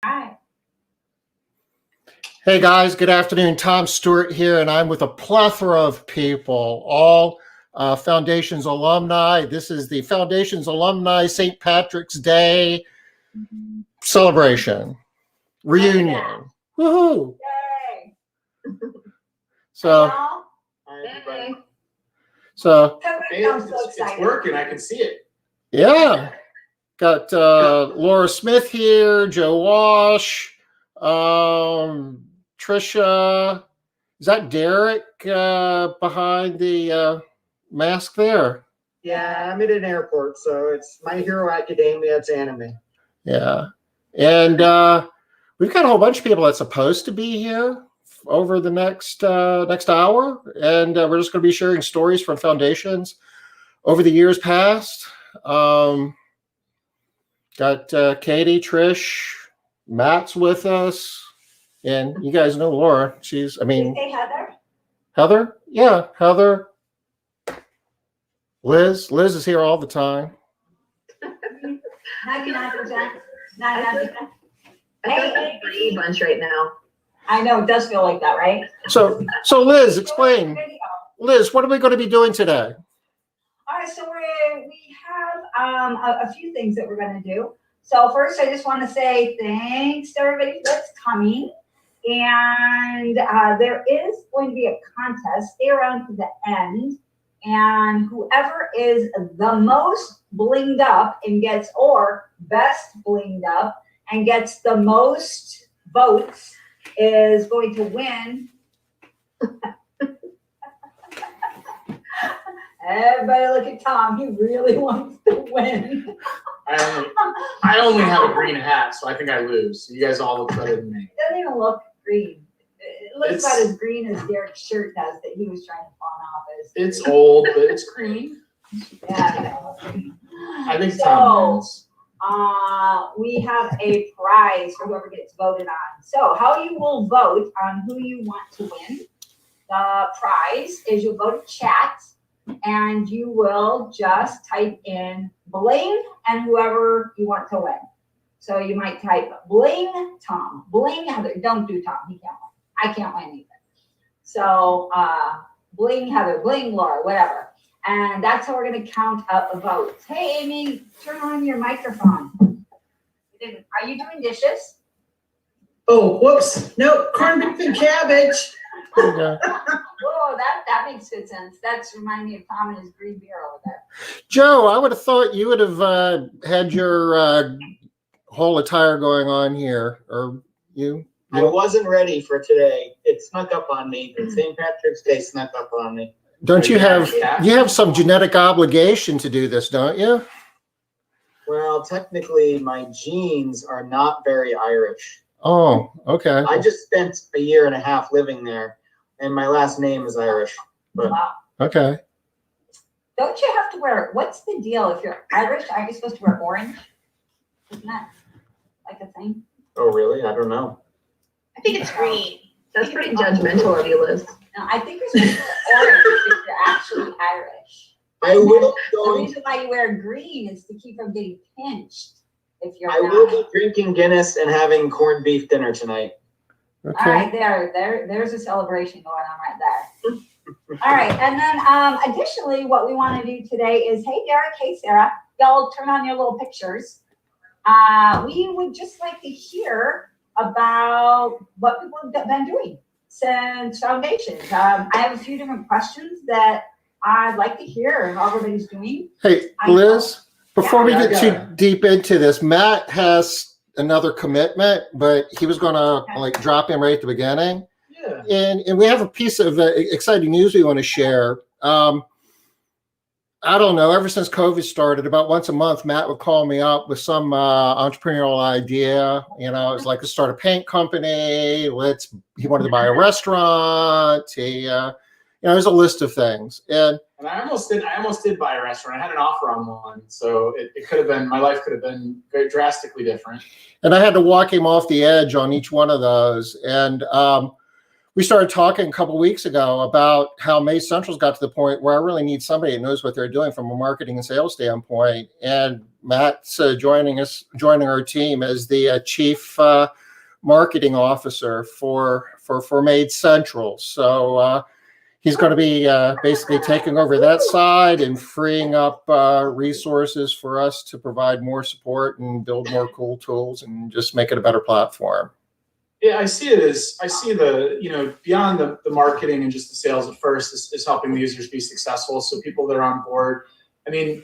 Hi. Hey guys, good afternoon. Tom Stewart here, and I'm with a plethora of people, all Foundations alumni. This is the Foundations Alumni St. Patrick's Day celebration, reunion. Woohoo! Yay. So, Hey. so I'm so excited. It's working. I can see it. yeah, got Laura Smith here, Joe Walsh, Trisha. Is that Derek behind the mask there? Yeah, I'm at an airport, so it's My Hero Academia. It's anime. Yeah, and we've got a whole bunch of people that's supposed to be here over the next hour, and we're just going to be sharing stories from Foundations over the years past. Got Katie, Trish, Matt's with us, and you guys know Laura. Hey, Heather. Heather? Yeah, Heather. Liz is here all the time. I feel like a Brady bunch right now. I know, it does feel like that, right? So Liz, explain. Liz, what are we going to be doing today? All right, so we have a few things that we're going to do. So first, I just want to say thanks to everybody that's coming. And there is going to be a contest. Stay around to the end. And whoever is the most blinged up and gets, or best blinged up and gets the most votes is going to win. Everybody look at Tom. He really wants to win. I only have a green hat, so I think I lose. You guys all look better than me. It doesn't even look green. It looks about as green as Derek's shirt does that he was trying to pawn off as. It's old, but it's green. Yeah. I think Tom wins. We have a prize for whoever gets voted on. So how you will vote on who you want to win. The prize is you'll go to chat and you will just type in bling and whoever you want to win. So you might type bling Tom, bling Heather. Don't do Tom, he can't win. I can't win either. So bling Heather, bling Laura, whatever. And that's how we're going to count up the votes. Hey, Amy, turn on your microphone. Are you doing dishes? Oh, whoops. Nope, corned beef and cabbage. Yeah. Whoa, that makes good sense. That's reminding me of Tom and his green beer over there. Joe, I would have thought you would have had your whole attire going on here, or you? I wasn't ready for today. It snuck up on me. The St. Patrick's Day snuck up on me. Don't you have some genetic obligation to do this, don't you? Well, technically, my genes are not very Irish. Oh, okay. I just spent a year and a half living there, and my last name is Irish. But Wow. Okay. Don't you have to wear, what's the deal? If you're Irish, aren't you supposed to wear orange? Isn't that like a thing? oh, really? I don't know. I think it's green. That's pretty judgmental of you, Liz. No, I think you're supposed to wear orange if you're actually Irish. I will The reason why you wear green is to keep from getting pinched if you're I not. will be drinking Guinness and having corned beef dinner tonight. Okay. All right, there's a celebration going on right there. All right, and then additionally, what we want to do today is, hey Derek, hey Sarah, y'all turn on your little pictures. We would just like to hear about what people have been doing since Foundations. I have a few different questions that I'd like to hear how everybody's doing. Hey, Liz, before we get too deep into this, Matt has another commitment, but he was going to drop in right at the beginning. Yeah. And we have a piece of exciting news we want to share. I don't know, ever since COVID started, about once a month, Matt would call me up with some entrepreneurial idea. You know, it was like to start a paint company. He wanted to buy a restaurant. There's a list of things. And I almost did buy a restaurant. I had an offer on one, so it could have been, my life could have been very drastically different. And I had to walk him off the edge on each one of those. And we started talking a couple weeks ago about how May Central's got to the point where I really need somebody that knows what they're doing from a marketing and sales standpoint. And Matt's joining our team as the chief marketing officer for Made Central. So he's going to be basically taking over that side and freeing up resources for us to provide more support and build more cool tools and just make it a better platform. Yeah, I see the, beyond the marketing and just the sales at first is helping the users be successful. So people that are on board, I mean,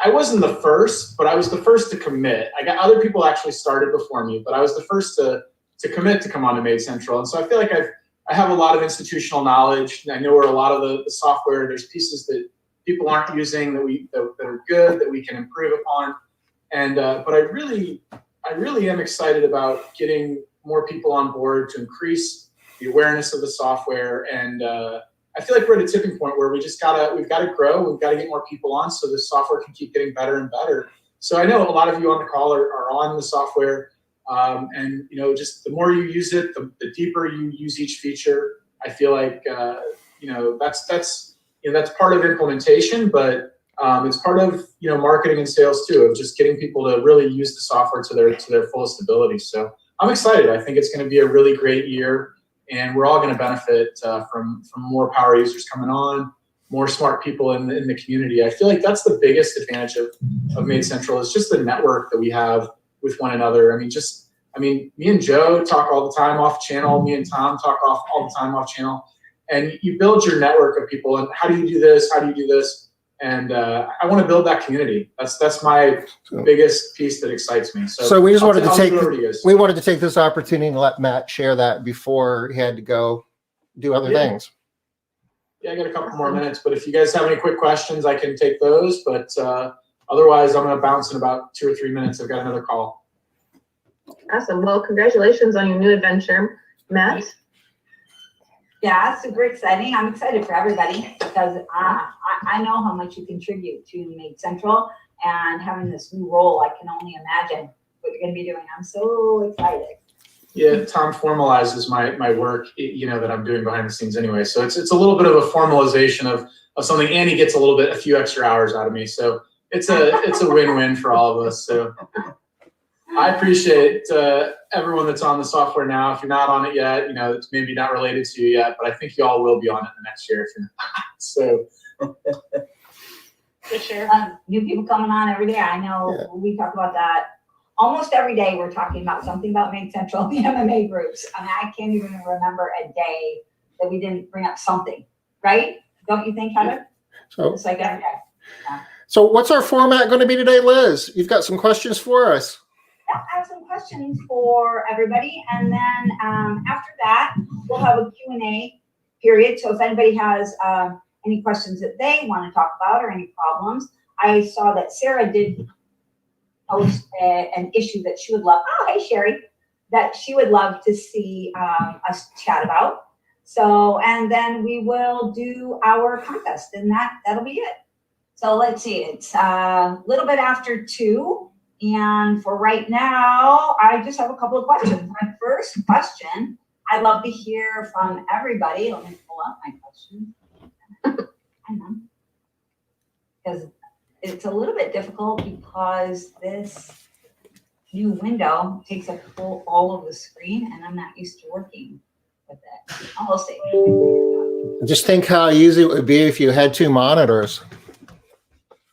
I wasn't the first, but I was the first to commit. I got other people actually started before me, but I was the first to commit to come on to Made Central. And so I feel like I have a lot of institutional knowledge. I know where a lot of the software, there's pieces that people aren't using that are good, that we can improve upon. And but I really am excited about getting more people on board to increase the awareness of the software. And I feel like we're at a tipping point where we've got to grow. We've got to get more people on so the software can keep getting better and better. So I know a lot of you on the call are on the software. And just the more you use it, the deeper you use each feature. I feel like that's part of implementation, but it's part of marketing and sales too, of just getting people to really use the software to their fullest ability. So I'm excited. I think it's going to be a really great year, and we're all going to benefit from more power users coming on, more smart people in the community. I feel like that's the biggest advantage of Made Central is just the network that we have with one another. I mean, me and Joe talk all the time off channel. Me and Tom talk all the time off channel. And you build your network of people. And how do you do this? How do you do this? And I want to build that community. That's my biggest piece that excites me. So we just wanted to take this opportunity and let Matt share that before he had to go do other things. Yeah, I got a couple more minutes, but if you guys have any quick questions, I can take those. But otherwise, I'm going to bounce in about 2 or 3 minutes. I've got another call. Awesome. Well, congratulations on your new adventure, Matt. Yeah, super exciting. I'm excited for everybody because I know how much you contribute to Made Central, and having this new role, I can only imagine what you're going to be doing. I'm so excited. Yeah, Tom formalizes my work, that I'm doing behind the scenes anyway. So it's a little bit of a formalization of something, and he gets a few extra hours out of me. So it's a win-win for all of us. So I appreciate everyone that's on the software now. If you're not on it yet, it's maybe not related to you yet, but I think you all will be on it the next year if you're not. So For sure. New people coming on every day. I know we talk about that almost every day. We're talking about something about Made Central, the MMA groups. I mean, I can't even remember a day that we didn't bring up something, right? Don't you think, Heather? So it's like every day. Yeah. So what's our format going to be today, Liz? You've got some questions for us. I have some questions for everybody, and then after that, we'll have a Q&A period. So if anybody has any questions that they want to talk about or any problems, I saw that Sarah did post an issue that she would love. Oh, hey, Sherry, that she would love to see us chat about. So, and then we will do our contest, and that'll be it. So let's see, it's a little bit after 2. And for right now, I just have a couple of questions. My first question, I'd love to hear from everybody. Let me pull up my question. Because it's a little bit difficult because this new window takes up all of the screen, and I'm not used to working with it. I'll see. Just think how easy it would be if you had 2 monitors.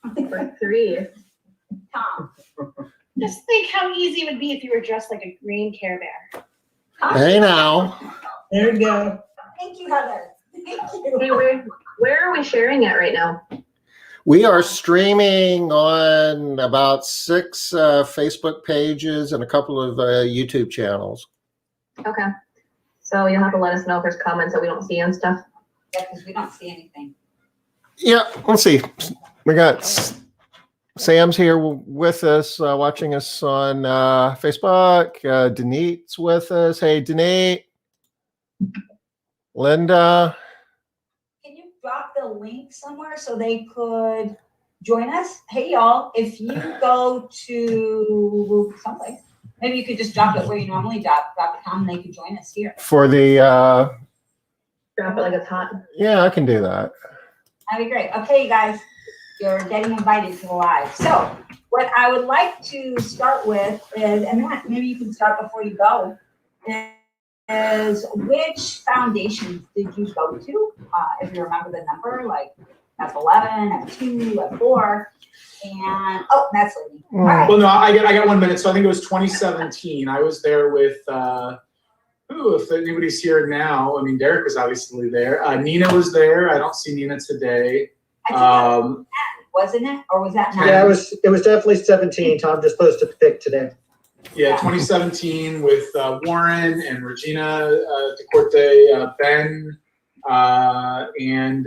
Or 3. Tom. Just think how easy it would be if you were dressed like a green Care Bear. Hey now. There you go. Thank you, Heather. Thank you. Hey, where are we sharing it right now? We are streaming on about 6 Facebook pages and a couple of YouTube channels. Okay. So you'll have to let us know if there's comments that we don't see and stuff. Yeah, because we don't see anything. Yeah, let's see. We got Sam's here with us, watching us on Facebook. Denit's with us. Hey, Denit. Linda. Can you drop the link somewhere so they could join us? Hey, y'all, if you go to someplace, maybe you could just drop it where you normally drop it, Tom, and they could join us here. For the Drop it like it's hot. Yeah, I can do that. That'd be great. Okay, you guys, you're getting invited to the live. So what I would like to start with is, and Matt, maybe you can start before you go, is which foundations did you go to? If you remember the number, like F11, F2, F4, and Matt's leaving. All right. Well, no, I got 1 minute. So I think it was 2017. I was there with if anybody's here now. I mean, Derek was obviously there. Nina was there. I don't see Nina today. I think that was 10, wasn't it? Or was that 9? Yeah, it was definitely 17. Tom just supposed to pick today. Yeah, 2017 with Warren and Regina DeCorte, Ben, and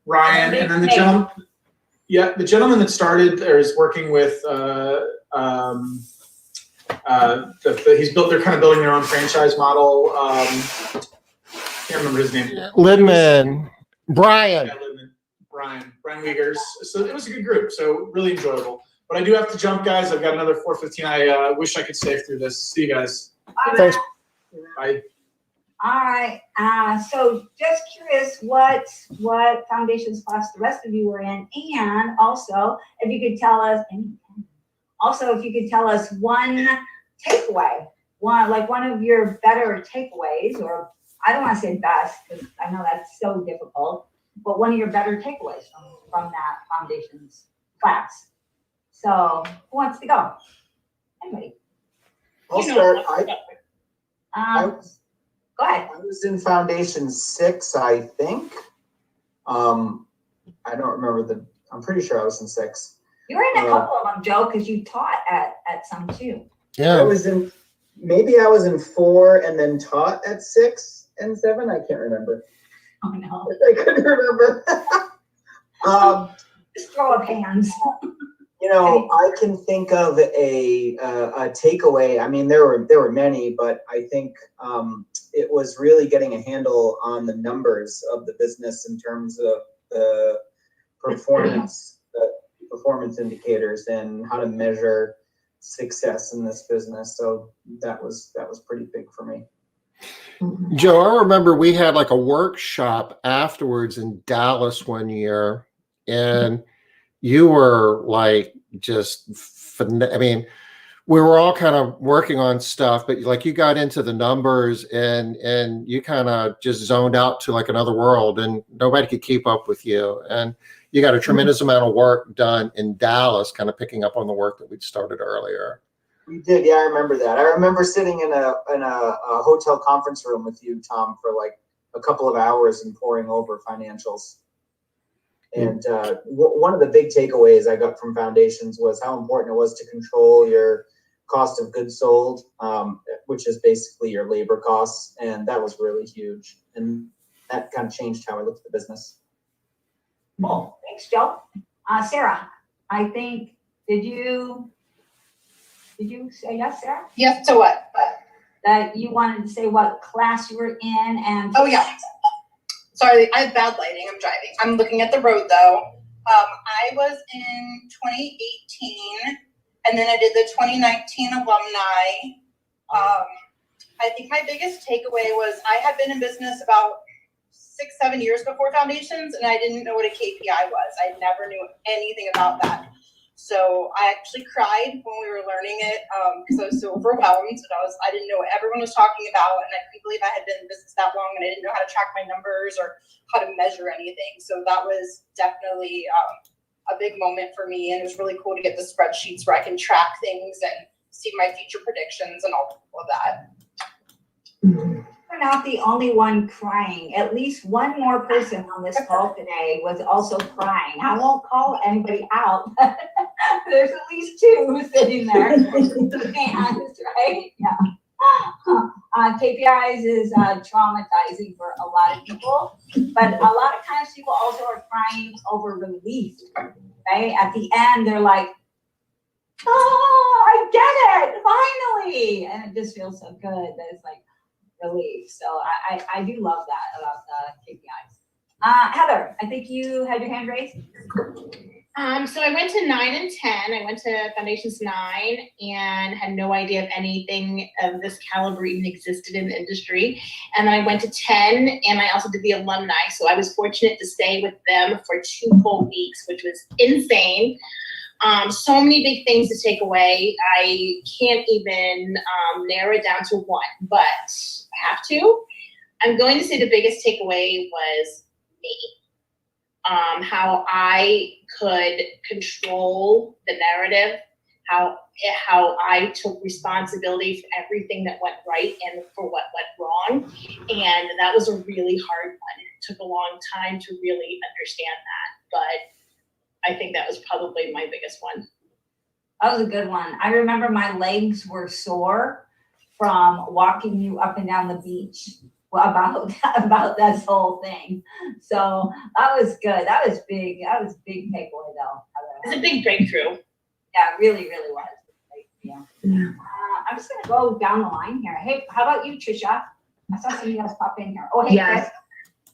Ryan. and then the gentleman. Yeah, the gentleman that started or is working with they're kind of building their own franchise model. Can't remember his name. Lidman, Brian. Yeah, Lidman. Brian Wiegers. So it was a good group. So really enjoyable. But I do have to jump, guys. I've got another 4:15. I wish I could stay through this. See you guys. Thanks. Bye. All right. So just curious what foundations class the rest of you were in, and also if you could tell us one takeaway, one of your better takeaways, or I don't want to say best because I know that's so difficult, but one of your better takeaways from that foundations class. So who wants to go? Anybody? I'll start. Go ahead. I was in Foundation 6, I think. I don't remember I'm pretty sure I was in 6. You were in a couple of them, Joe, because you taught at some too. Yeah. Maybe I was in 4 and then taught at 6 and 7. I can't remember. Oh no. I couldn't remember. Just throw up hands. I can think of a takeaway. I mean, there were many, but I think it was really getting a handle on the numbers of the business in terms of the performance indicators and how to measure success in this business. So that was pretty big for me. Joe, I remember we had like a workshop afterwards in Dallas one year, and you were like we were all kind of working on stuff, but like you got into the numbers and you kind of just zoned out to like another world, and nobody could keep up with you. And you got a tremendous amount of work done in Dallas, kind of picking up on the work that we'd started earlier. We did, yeah, I remember that. I remember sitting in a hotel conference room with you, Tom, for like a couple of hours and pouring over financials. And one of the big takeaways I got from Foundations was how important it was to control your cost of goods sold, which is basically your labor costs. And that was really huge. And that kind of changed how I looked at the business. Cool. Thanks, Joe. Sarah, I think, did you say yes, Sarah? Yes, to what? That you wanted to say what class you were in and. Oh, yeah. Sorry, I have bad lighting. I'm driving. I'm looking at the road, though. I was in 2018, and then I did the 2019 alumni. I think my biggest takeaway was I had been in business about 6-7 years before Foundations, and I didn't know what a KPI was. I never knew anything about that. So I actually cried when we were learning it because I was so overwhelmed. And I didn't know what everyone was talking about, and I couldn't believe I had been in business that long and I didn't know how to track my numbers or how to measure anything. So that was definitely a big moment for me, and it was really cool to get the spreadsheets where I can track things and see my future predictions and all of that. You're not the only one crying. At least one more person on this call today was also crying. I won't call anybody out. There's at least 2 sitting there. Hands, right? Yeah. KPIs is traumatizing for a lot of people, but a lot of times people also are crying over relief, right? At the end, they're like, oh, I get it, finally. And it just feels so good that it's like, relief. So I do love that about the KPIs. Heather, I think you had your hand raised. So I went to 9 and 10. I went to Foundations 9 and had no idea if anything of this caliber even existed in the industry. And then I went to 10 and I also did the alumni. So I was fortunate to stay with them for 2 whole weeks, which was insane. So many big things to take away. I can't even narrow it down to one, but I have to. I'm going to say the biggest takeaway was me. How I could control the narrative, how I took responsibility for everything that went right and for what went wrong. And that was a really hard one. It took a long time to really understand that, but I think that was probably my biggest one. That was a good one. I remember my legs were sore from walking you up and down the beach about this whole thing. So that was good. That was big. That was a big takeaway though. It's a big breakthrough. Yeah, it really, really was. Yeah. I'm just gonna go down the line here. Hey, how about you, Trisha? I saw somebody else pop in here. Oh, hey, Yes.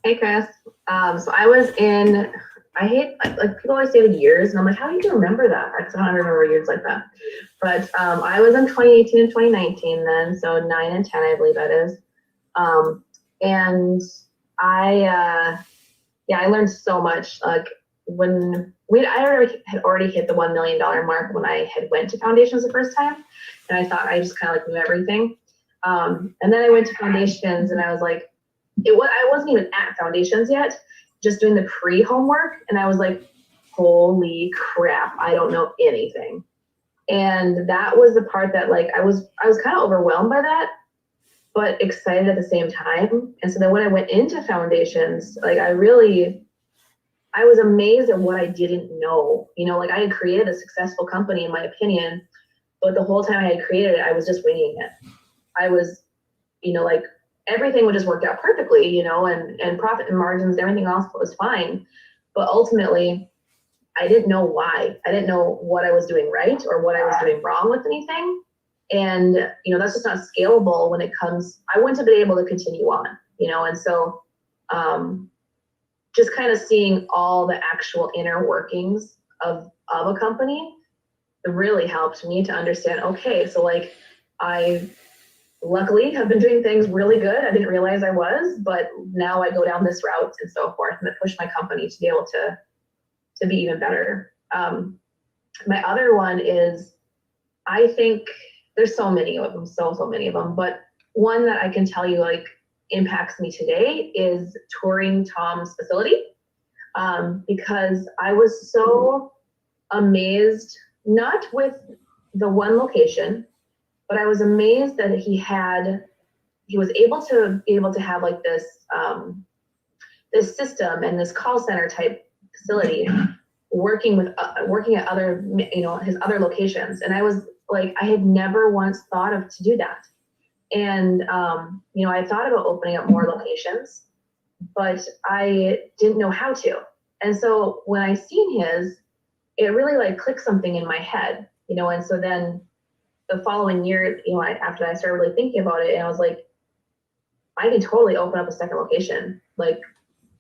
Chris. Hey, Chris. So I was in, I hate, like people always say the years, and I'm like, how do you remember that? I don't remember years like that. But I was in 2018 and 2019 then, so 9 and 10, I believe that is. And I learned so much. Like when I had already hit the $1 million mark when I had went to Foundations the first time, and I thought I just kind of like knew everything. And then I went to Foundations, and I was like, I wasn't even at Foundations yet, just doing the pre-homework, and I was like, holy crap, I don't know anything. And that was the part that like I was kind of overwhelmed by that, but excited at the same time. And so then when I went into Foundations, like I was amazed at what I didn't know. You know, like I had created a successful company in my opinion, but the whole time I had created it, I was just winging it. I was, you know, like everything would just work out perfectly, you know, and profit and margins, everything else was fine. But ultimately, I didn't know why. I didn't know what I was doing right or what I was doing wrong with anything. And, you know, that's just not scalable when it comes, I wouldn't have been able to continue on, you know, and so just kind of seeing all the actual inner workings of a company really helped me to understand, okay, so like I luckily have been doing things really good. I didn't realize I was, but now I go down this route and so forth, and it pushed my company to be able to be even better. My other one is, I think there's so many of them, so many of them, but one that I can tell you like impacts me today is touring Tom's facility, because I was so amazed, not with the one location, but I was amazed that he was able to have like this this system and this call center type facility working at other, you know, his other locations. And I was like, I had never once thought of to do that. And you know, I thought about opening up more locations, but I didn't know how to. And so when I seen his, it really like clicked something in my head, you know. And so then the following year, you know, after I started really thinking about it, and I was like, I can totally open up a second location, like,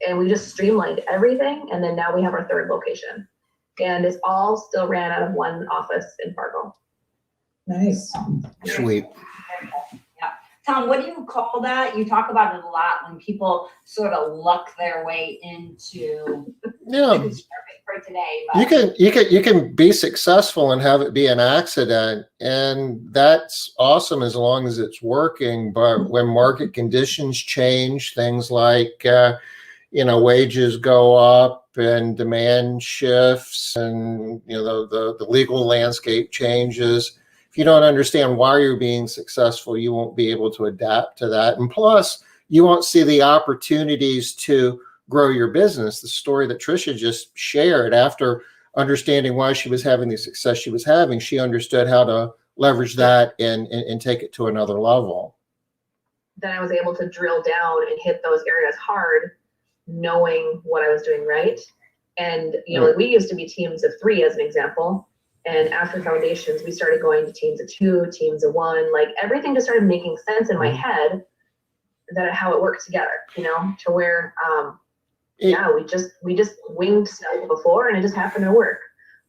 and we just streamlined everything. And then now we have our third location, and it's all still ran out of one office in Fargo. Nice. Sweet. Yeah. Tom, what do you call that? You talk about it a lot when people sort of luck their way into Yeah. it's perfect for today. But You can be successful and have it be an accident, and that's awesome as long as it's working. But when market conditions change, things like you know, wages go up and demand shifts, and you know the legal landscape changes. If you don't understand why you're being successful, you won't be able to adapt to that. And plus, you won't see the opportunities to grow your business. The story that Trisha just shared, after understanding why she was having the success she was having, she understood how to leverage that and take it to another level. Then I was able to drill down and hit those areas hard, knowing what I was doing right. And, you know, like we used to be teams of 3 as an example. And after Foundations, we started going to teams of 2, teams of 1, like everything just started making sense in my head, that how it worked together, you know, to where, we just winged stuff before and it just happened to work.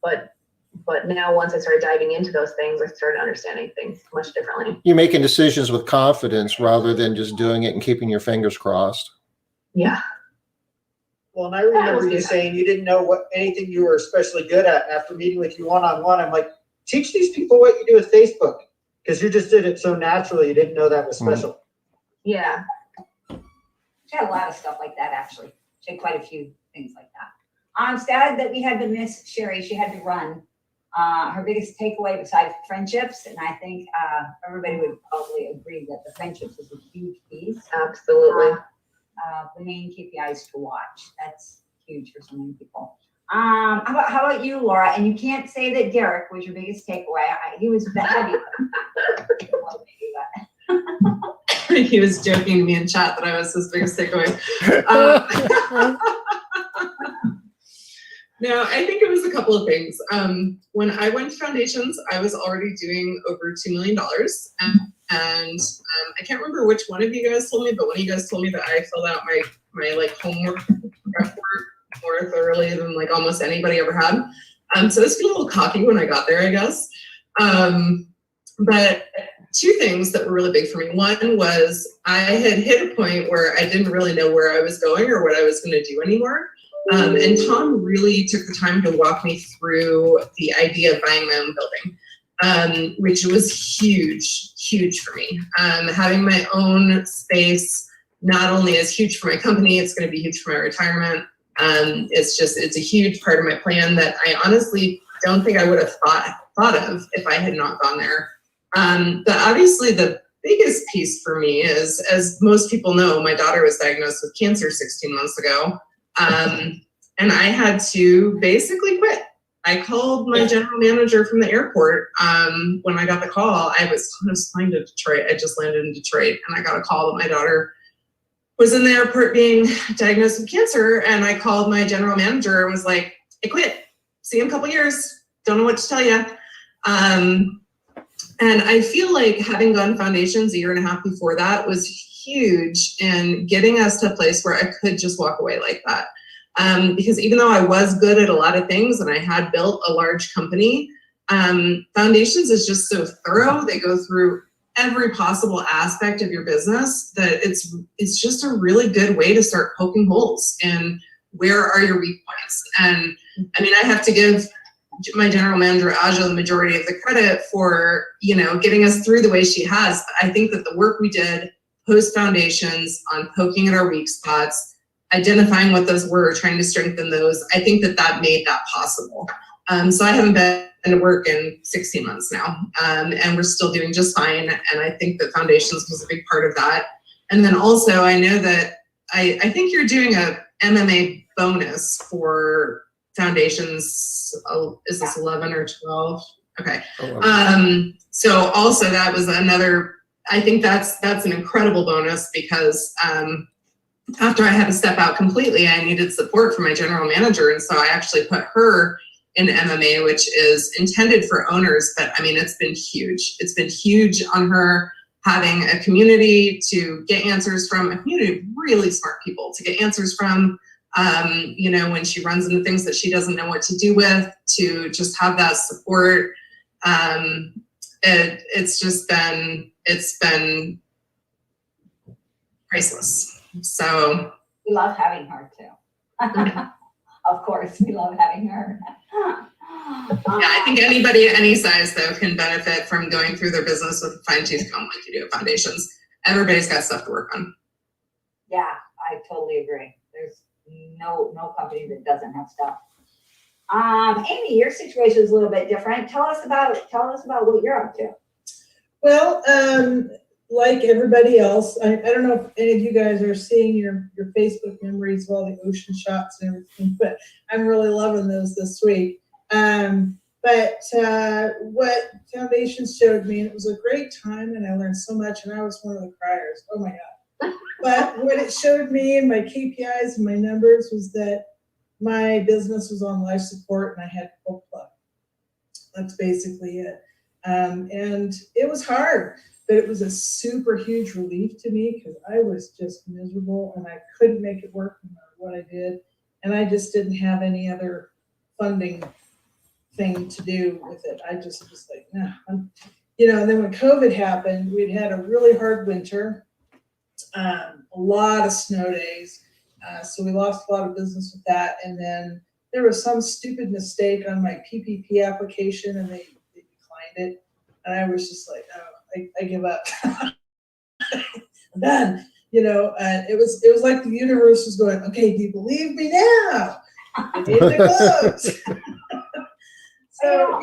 But now once I started diving into those things, I started understanding things much differently. You're making decisions with confidence rather than just doing it and keeping your fingers crossed. Yeah. Well, and I remember you saying you didn't know anything you were especially good at after meeting with you one-on-one. I'm like, teach these people what you do with Facebook, because you just did it so naturally. You didn't know that was special. Yeah. She had a lot of stuff like that, actually. She had quite a few things like that. I'm sad that we had to miss Sherry. She had to run. Her biggest takeaway besides friendships, and I think everybody would probably agree that the friendships is a huge piece. Absolutely. The main KPIs to watch. That's huge for so many people. How about you, Laura? And you can't say that Derek was your biggest takeaway. He was the heavy. He was joking to me in chat that I was his biggest takeaway. No, I think it was a couple of things. When I went to Foundations, I was already doing over $2 million. And I can't remember which one of you guys told me, but one of you guys told me that I filled out my like homework report more thoroughly than like almost anybody ever had. So I was feeling a little cocky when I got there, I guess. But two things that were really big for me. One was I had hit a point where I didn't really know where I was going or what I was going to do anymore. And Tom really took the time to walk me through the idea of buying my own building, which was huge for me. Having my own space not only is huge for my company, it's going to be huge for my retirement. It's a huge part of my plan that I honestly don't think I would have thought of if I had not gone there. But obviously the biggest piece for me is, as most people know, my daughter was diagnosed with cancer 16 months ago. And I had to basically quit. I called my general manager from the airport when I got the call. I was flying to Detroit. I just landed in Detroit, and I got a call that my daughter was in the airport being diagnosed with cancer. And I called my general manager and was like, I quit. See you in a couple years. Don't know what to tell you. And I feel like having gone Foundations a year and a half before that was huge in getting us to a place where I could just walk away like that. Because even though I was good at a lot of things and I had built a large company, Foundations is just so thorough. They go through every possible aspect of your business that it's just a really good way to start poking holes in where are your weak points. And I mean, I have to give my general manager, Aja, the majority of the credit for, getting us through the way she has. I think that the work we did post Foundations on poking at our weak spots, identifying what those were, trying to strengthen those, I think that made that possible. So I haven't been to work in 16 months now, and we're still doing just fine. And I think that Foundations was a big part of that. And then also I know that I think you're doing a MMA bonus for Foundations. Is this 11 or 12? Okay. So also that was another, I think that's an incredible bonus because after I had to step out completely, I needed support from my general manager. And so I actually put her in MMA, which is intended for owners, but I mean, it's been huge. It's been huge on her having a community to get answers from, a community of really smart people to get answers from, when she runs into things that she doesn't know what to do with, to just have that support. It's been priceless. So we love having her too. Of course, we love having her. Yeah, I think anybody at any size though can benefit from going through their business with a fine-tooth comb like you do at Foundations. Everybody's got stuff to work on. Yeah, I totally agree. There's no company that doesn't have stuff. Amy, your situation is a little bit different. Tell us about what you're up to. Well, like everybody else, I don't know if any of you guys are seeing your Facebook memories of all the ocean shots and everything, but I'm really loving those this week. But what Foundations showed me, and it was a great time, and I learned so much, and I was one of the criers. Oh my God. But what it showed me and my KPIs and my numbers was that my business was on life support and I had to pull plug. That's basically it. And it was hard, but it was a super huge relief to me because I was just miserable and I couldn't make it work no matter what I did. And I just didn't have any other funding thing to do with it. I just was like, nah. And then when COVID happened, we'd had a really hard winter, a lot of snow days. So we lost a lot of business with that. And then there was some stupid mistake on my PPP application and they declined it. And I was just like, oh, I give up. I'm done. And it was like the universe was going, okay, do you believe me now? You need to close. So,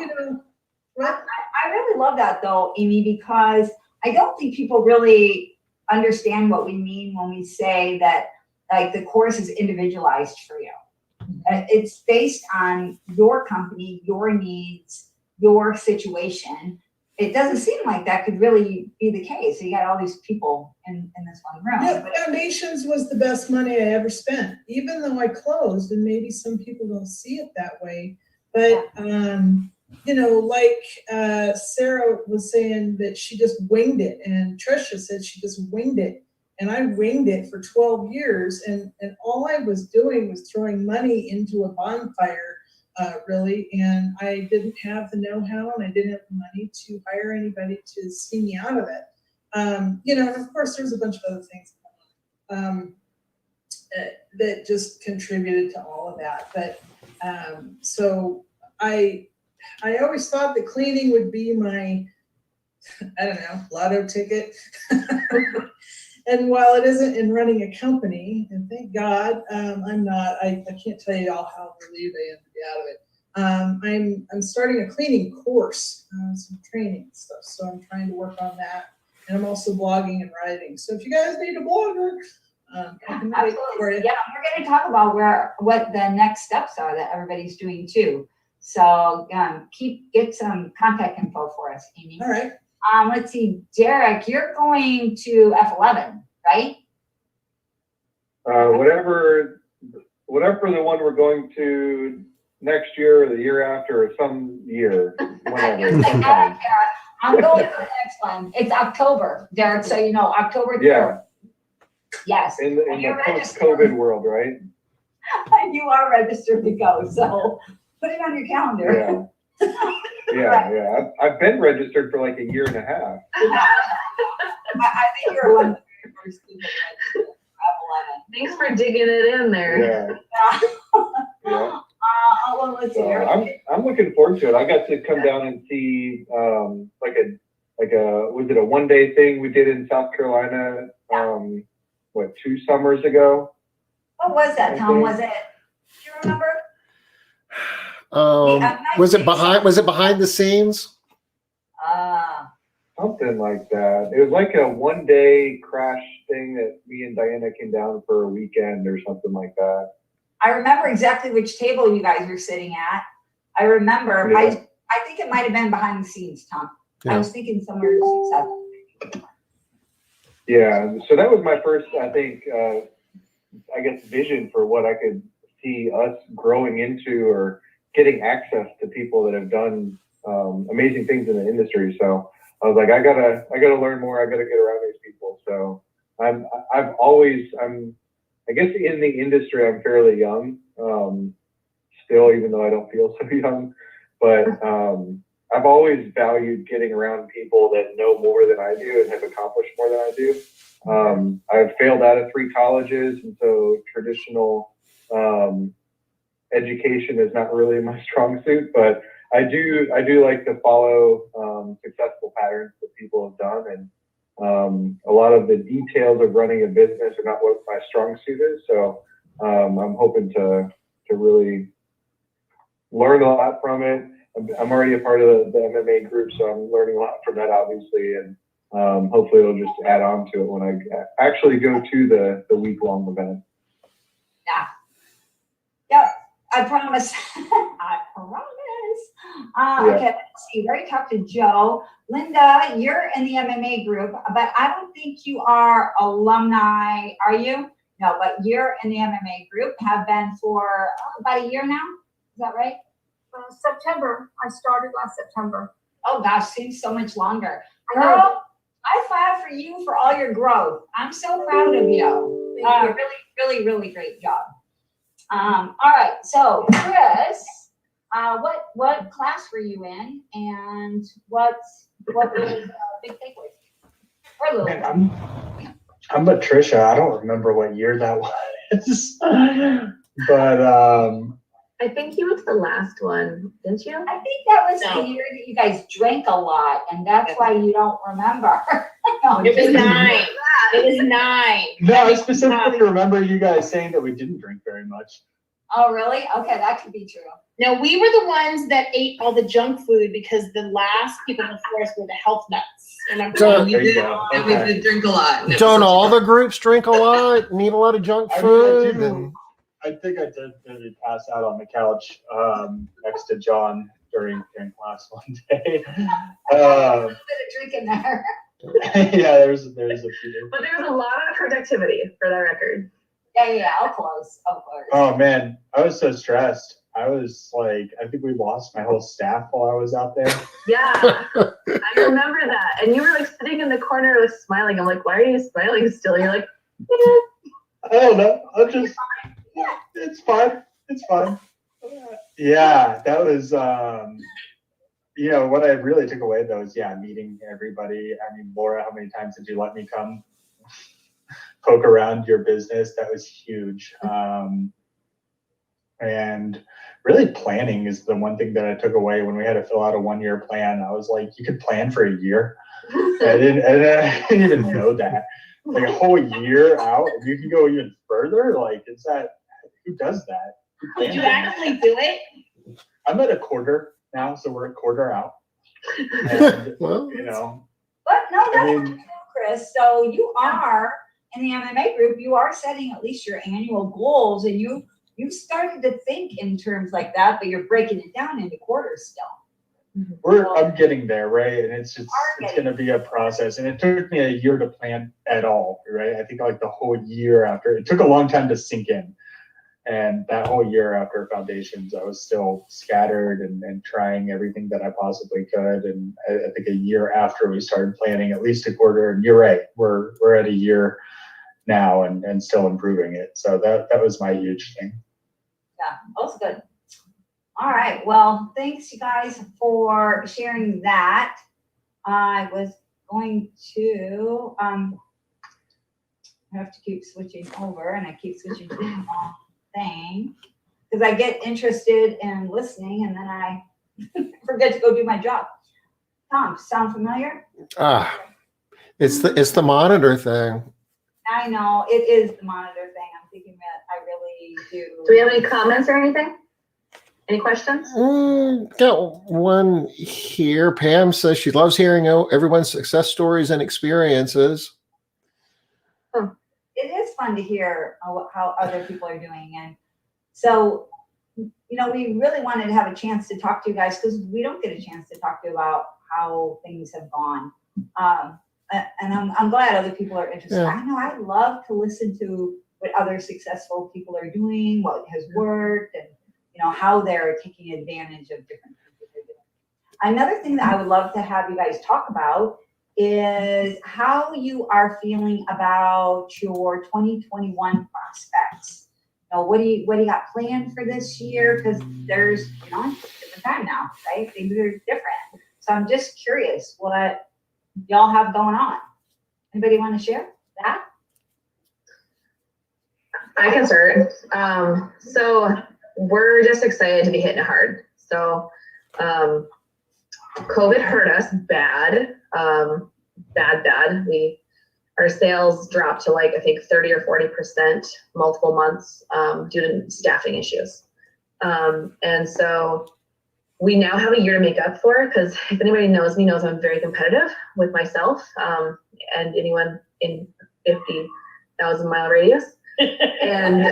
I really love that though, Amy, because I don't think people really understand what we mean when we say that like the course is individualized for you. It's based on your company, your needs, your situation. It doesn't seem like that could really be the case. You got all these people in this one room. Yeah, Foundations was the best money I ever spent, even though I closed, and maybe some people don't see it that way. But like Sarah was saying that she just winged it, and Trisha said she just winged it. And I winged it for 12 years, and all I was doing was throwing money into a bonfire, really, and I didn't have the know-how, and I didn't have the money to hire anybody to see me out of it. And of course, there's a bunch of other things that just contributed to all of that. But so I always thought that cleaning would be my, I don't know, lotto ticket. And while it isn't in running a company, and thank God I'm not, I can't tell you all how relieved I am to be out of it. I'm starting a cleaning course, some training stuff, so I'm trying to work on that. And I'm also blogging and writing. So if you guys need a blogger, I can write for you. Yeah, we're going to talk about what the next steps are that everybody's doing too. So get some contact info for us, Amy. All right. Let's see, Derek, you're going to F11, right? Whatever the one we're going to next year or the year after or some year, whenever, sometime. I'm going to the next one. It's October, Derek, so you know, October 3rd. Yeah. Yes. In the post-COVID world, right? You are registered to go, so put it on your calendar. Yeah. I've been registered for like a year and a half. I think you're one of the first people registered for F11. Thanks for digging it in there. Yeah. Well, let's see. I'm looking forward to it. I got to come down and see like a was it a 1-day thing we did in South Carolina 2 summers ago? What was that, Tom? Was it? Do you remember? Was it behind the scenes? Something like that. It was like a 1-day crash thing that me and Diana came down for a weekend or something like that. I remember exactly which table you guys were sitting at. I remember. Yeah. I think it might have been behind the scenes, Tom. Yeah. I was thinking somewhere 6-7. Yeah. So that was my first, I think, I guess, vision for what I could see us growing into or getting access to people that have done amazing things in the industry. So I was like, I gotta learn more. I gotta get around these people. So I guess in the industry, I'm fairly young, still, even though I don't feel so young, but I've always valued getting around people that know more than I do and have accomplished more than I do. I've failed out of 3 colleges, and so traditional education is not really my strong suit, but I do like to follow successful patterns that people have done, and a lot of the details of running a business are not what my strong suit is. So I'm hoping to really learn a lot from it. I'm already a part of the MMA group, so I'm learning a lot from that, obviously, and hopefully it'll just add on to it when I actually go to the week-long event. Yeah, I promise. I promise. Okay, let's see. We already talked to Joe. Linda, you're in the MMA group, but I don't think you are alumni, are you? No, but you're in the MMA group, have been for about a year now. Is that right? September. I started last September. Oh gosh, seems so much longer. Girl, I fought for you for all your growth. I'm so proud of you. Really, really, really great job. All right, so Chris, what class were you in, and what was big takeaways? Or little. Man, I'm Patricia. I don't remember what year that was, but I think you went to the last one, didn't you? I think that was No. the year that you guys drank a lot, and that's why you don't remember. No, It was just- 9. It was 9. no, I specifically remember you guys saying that we didn't drink very much. Oh, really? Okay, that could be true. No, we were the ones that ate all the junk food because the last people before us were the health nuts. Remember? So- We There you did, go. and we Okay. did drink a lot. and it Don't was all the groups drink a lot, and eat a lot of junk I mean, food? I do. And I think I did maybe pass out on the couch next to John during class one day. A little bit of drinking there. Yeah, there's a few. But there was a lot of productivity for the record. Yeah, of course. Oh man, I was so stressed. I was like, I think we lost my whole staff while I was out there. Yeah, I remember that. And you were like sitting in the corner, like smiling. I'm like, why are you smiling still? You're like, I don't know. I'm just, it's fine. It's fine. Yeah, that was, what I really took away though is, meeting everybody. I mean, Laura, how many times did you let me come poke around your business? That was huge. And really planning is the one thing that I took away when we had to fill out a 1-year plan. I was like, you could plan for a year. I didn't even know that. Like a whole year out, you can go even further. Like, who does that? Did you actually do it? I'm at a quarter now, so we're a quarter out. And, well, But no, that's I not mean, true, Chris. So you are in the MMA group. You are setting at least your annual goals, and you started to think in terms like that, but you're breaking it down into quarters still. I'm getting there, right? And it's going to be a process. And it took me a year to plan at all, right? I think like the whole year after, it took a long time to sink in. And that whole year after Foundations, I was still scattered and trying everything that I possibly could. And I think a year after we started planning at least a quarter, and you're right, we're at a year now and still improving it. So that was my huge thing. Yeah, that's good. All right. Well, thanks you guys for sharing that. I was going to I have to keep switching over, and I keep switching to the wrong thing because I get interested in listening and then I forget to go do my job. Tom, sound familiar? it's the monitor thing. I know it is the monitor thing. I'm thinking that I really do. do we have any comments or anything? Any questions? Got one here. Pam says she loves hearing everyone's success stories and experiences. It is fun to hear how other people are doing. And so, we really wanted to have a chance to talk to you guys because we don't get a chance to talk to you about how things have gone. And I'm glad other people are interested. Yeah. I know I love to listen to what other successful people are doing, what has worked, and how they're taking advantage of different things that they're doing. Another thing that I would love to have you guys talk about is how you are feeling about your 2021 prospects. What do you got planned for this year? Because there's different time now, right? Things are different. So I'm just curious what y'all have going on. Anybody want to share that? I can start. So we're just excited to be hitting it hard. So COVID hurt us bad. Bad. Our sales dropped to I think 30 or 40% multiple months due to staffing issues. And so we now have a year to make up for it because if anybody knows me knows I'm very competitive with myself and anyone in 50,000-mile radius. And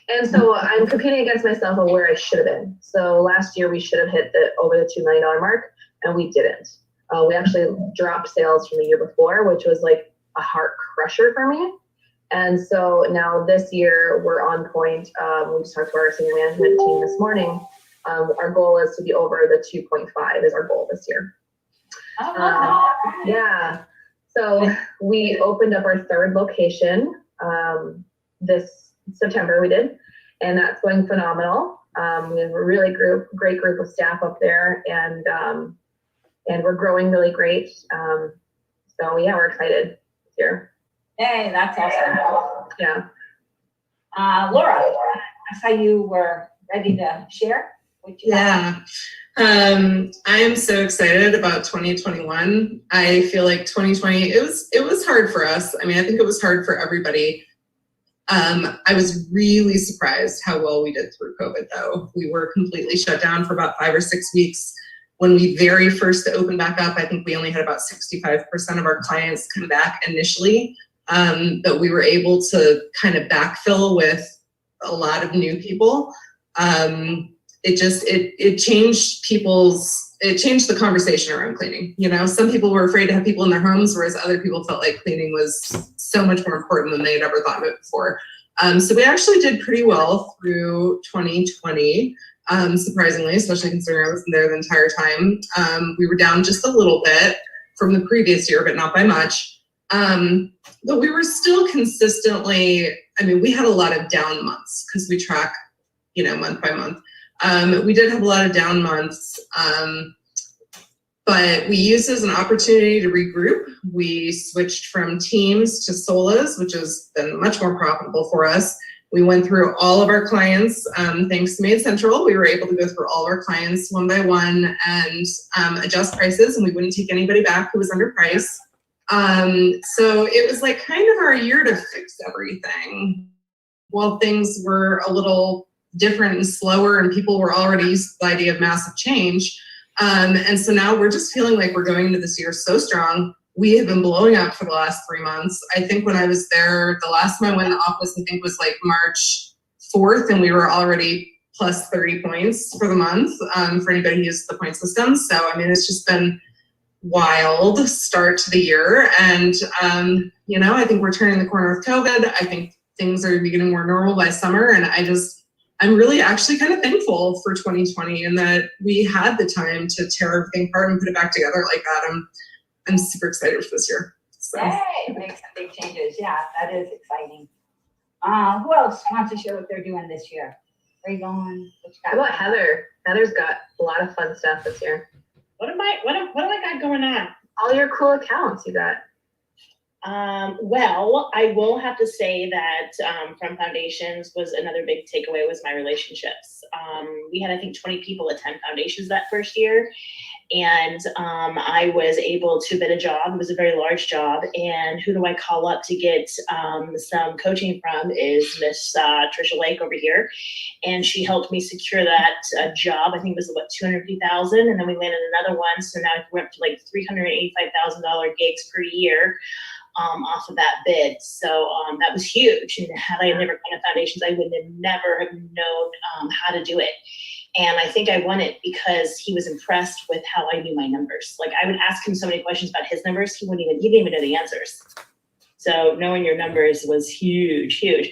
and so I'm competing against myself on where I should have been. So last year we should have hit over the $2 million mark, and we didn't. We actually dropped sales from the year before, which was like a heart crusher for me. And so now this year we're on point. We just talked to our senior management team this morning. Our goal is to be over the 2.5 is our goal this year. Yeah. So we opened up our third location this September we did, and that's going phenomenal. We have a really great group of staff up there, and we're growing really great. So yeah, we're excited this year. Hey, that's awesome. Yeah. Laura, I saw you were ready to share what you got. Yeah. I am so excited about 2021. I feel like 2020, it was hard for us. I mean, I think it was hard for everybody. I was really surprised how well we did through COVID though. We were completely shut down for about 5 or 6 weeks. When we very first opened back up, I think we only had about 65% of our clients come back initially. But we were able to kind of backfill with a lot of new people. It changed the conversation around cleaning. You know, some people were afraid to have people in their homes, whereas other people felt like cleaning was so much more important than they'd ever thought of it before. So we actually did pretty well through 2020, surprisingly, especially considering I wasn't there the entire time. We were down just a little bit from the previous year, but not by much. But we were still consistently, I mean, we had a lot of down months because we track, you know, month by month. We did have a lot of down months, but we used it as an opportunity to regroup. We switched from teams to solos, which has been much more profitable for us. We went through all of our clients, thanks to Made Central. We were able to go through all of our clients one by one and adjust prices, and we wouldn't take anybody back who was underpriced. So it was like kind of our year to fix everything. While things were a little different and slower and people were already used to the idea of massive change. And so now we're just feeling like we're going into this year so strong. We have been blowing up for the last 3 months. I think when I was there, the last time I went in the office, I think was like March 4th, and we were already plus 30 points for the month, for anybody who uses the point system. So, I mean, it's just been wild start to the year. And, you know, I think we're turning the corner with COVID. I think things are getting more normal by summer. And I'm really actually kind of thankful for 2020 and that we had the time to tear everything apart and put it back together like that. I'm super excited for this year. So. Hey, make some big changes. Yeah, that is exciting. Who else wants to share what they're doing this year? Where are you going? What you got? How about Heather? Heather's got a lot of fun stuff this year. What do I got going on? All your cool accounts you got. Well, I will have to say that from Foundations was another big takeaway was my relationships. We had, I think, 20 people attend Foundations that first year. And I was able to bid a job. It was a very large job. And who do I call up to get some coaching from is Miss Trisha Lake over here. And she helped me secure that job. I think it was about $250,000. And then we landed another one. So now we're up to like $385,000 gigs per year off of that bid. So that was huge. And had I never gone to Foundations, I would never have known how to do it. And I think I won it because he was impressed with how I knew my numbers. Like I would ask him so many questions about his numbers, he didn't even know the answers. So knowing your numbers was huge, huge.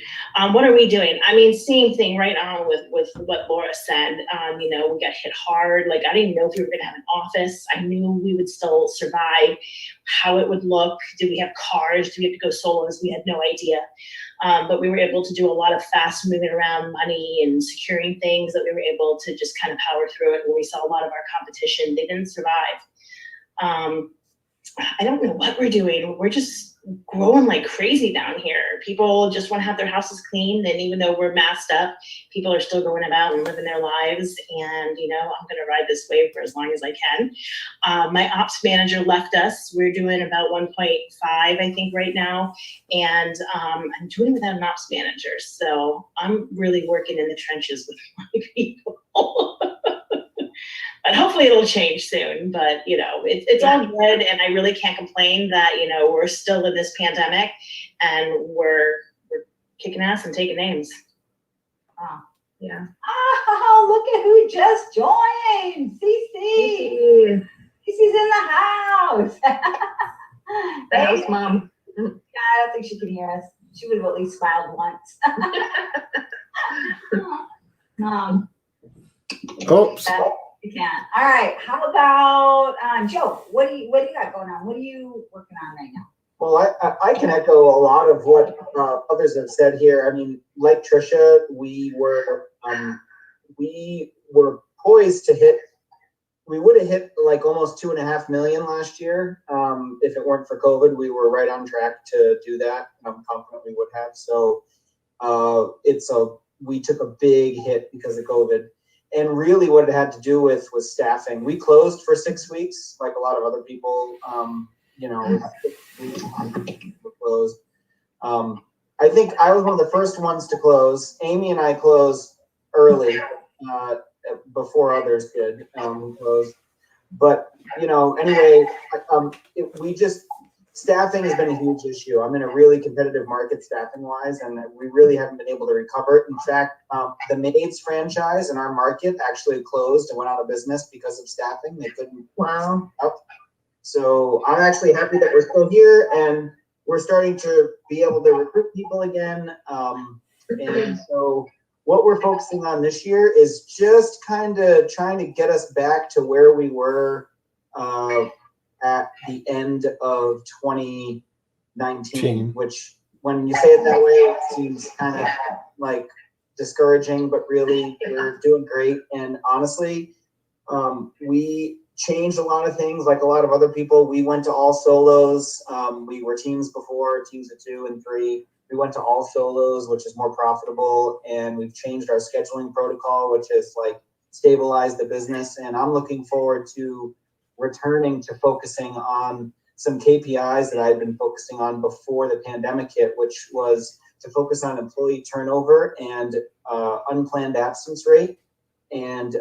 What are we doing? I mean, same thing right on with what Laura said. You know, we got hit hard. Like I didn't know if we were gonna have an office. I knew we would still survive. How it would look. Did we have cars? Do we have to go solos? We had no idea. But we were able to do a lot of fast moving around money and securing things that we were able to just kind of power through it. When we saw a lot of our competition, they didn't survive. I don't know what we're doing. We're just growing like crazy down here. People just want to have their houses clean. And even though we're masked up, people are still going about and living their lives. And, you know, I'm going to ride this wave for as long as I can. My ops manager left us. We're doing about 1.5, I think, right now. And I'm doing it without an ops manager. So I'm really working in the trenches with my people. But hopefully it'll change soon. But, you know, it's all good. And I really can't complain that, you know, we're still in this pandemic and we're kicking ass and taking names. Yeah. Oh, look at who just joined. Cece. Cece's in the house. The house mom. Yeah, I don't think she can hear us. She would have at least smiled once. Oops. You can't. All right. How about Joe? What do you got going on? What are you working on right now? Well, I can echo a lot of what others have said here. I mean, like Trisha, we were we were poised to hit. We would have hit like almost 2.5 million last year. If it weren't for COVID, we were right on track to do that. I'm confident we would have. So we took a big hit because of COVID. And really what it had to do with was staffing. We closed for 6 weeks, like a lot of other people, were closed. I think I was one of the first ones to close. Amy and I closed early, before others did, who closed. But, anyway, staffing has been a huge issue. I'm in a really competitive market staffing wise, and we really haven't been able to recover it. In fact, the Maids franchise in our market actually closed and went out of business because of staffing. They couldn't. Wow. So I'm actually happy that we're still here and we're starting to be able to recruit people again. And so what we're focusing on this year is just kind of trying to get us back to where we were at the end of 2019, which when you say it that way, it seems kind of like discouraging, but really we're doing great. And honestly, we changed a lot of things like a lot of other people. We went to all solos. We were teams before, teams of 2 and 3. We went to all solos, which is more profitable. And we've changed our scheduling protocol, which is like stabilized the business. And I'm looking forward to returning to focusing on some KPIs that I've been focusing on before the pandemic hit, which was to focus on employee turnover and unplanned absence rate and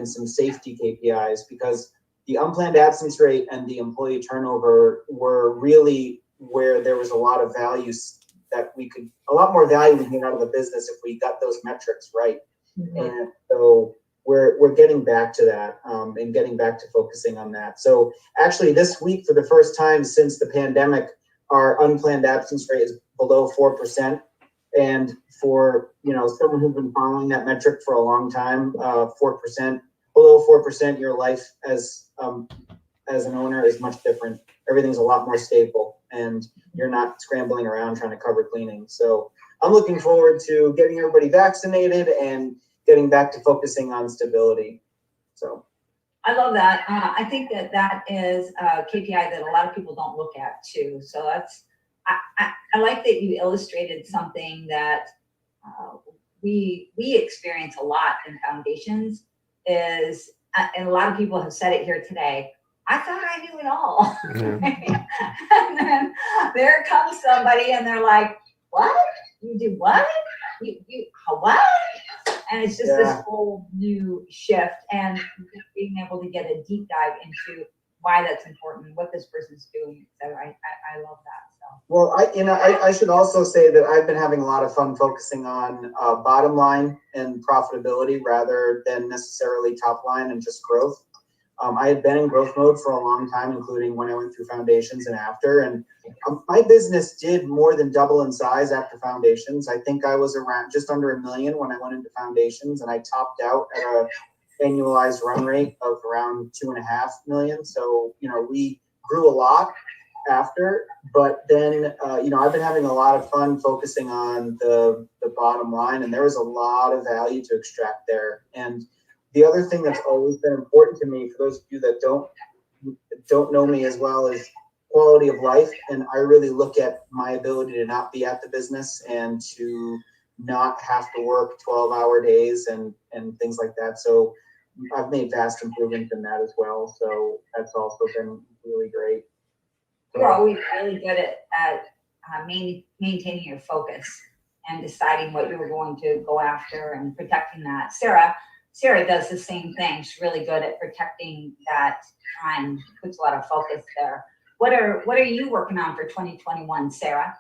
some safety KPIs, because the unplanned absence rate and the employee turnover were really where there was a lot of values that a lot more value we get out of the business if we got those metrics right. Mm-hmm. And so we're getting back to that and getting back to focusing on that. So actually this week, for the first time since the pandemic, our unplanned absence rate is below 4%. And for someone who's been following that metric for a long time, 4%, below 4%, your life as an owner is much different. Everything's a lot more stable, and you're not scrambling around trying to cover cleaning. So I'm looking forward to getting everybody vaccinated and getting back to focusing on stability. So I love that. I think that is a KPI that a lot of people don't look at too. So that's, I like that you illustrated something that we experience a lot in Foundations is, and a lot of people have said it here today, I thought I knew it all. Yeah. And then there comes somebody and they're like, what? You do what? You what? And it's just this whole new shift, and being able to get a deep dive into why that's important, what this person's doing, etc. I love that. So. Well, I should also say that I've been having a lot of fun focusing on bottom line and profitability rather than necessarily top line and just growth. I had been in growth mode for a long time, including when I went through Foundations and after. And my business did more than double in size after Foundations. I think I was around just under $1 million when I went into Foundations, and I topped out at a annualized run rate of around 2.5 million. So, we grew a lot after, but then, I've been having a lot of fun focusing on the bottom line, and there was a lot of value to extract there. And the other thing that's always been important to me, for those of you that don't know me as well, is quality of life. And I really look at my ability to not be at the business and to not have to work 12-hour days and things like that. So I've made vast improvements in that as well. So that's also been really great. You're always really good at maintaining your focus and deciding what you're going to go after and protecting that. Sarah does the same thing. She's really good at protecting that time, puts a lot of focus there. What are you working on for 2021, Sarah?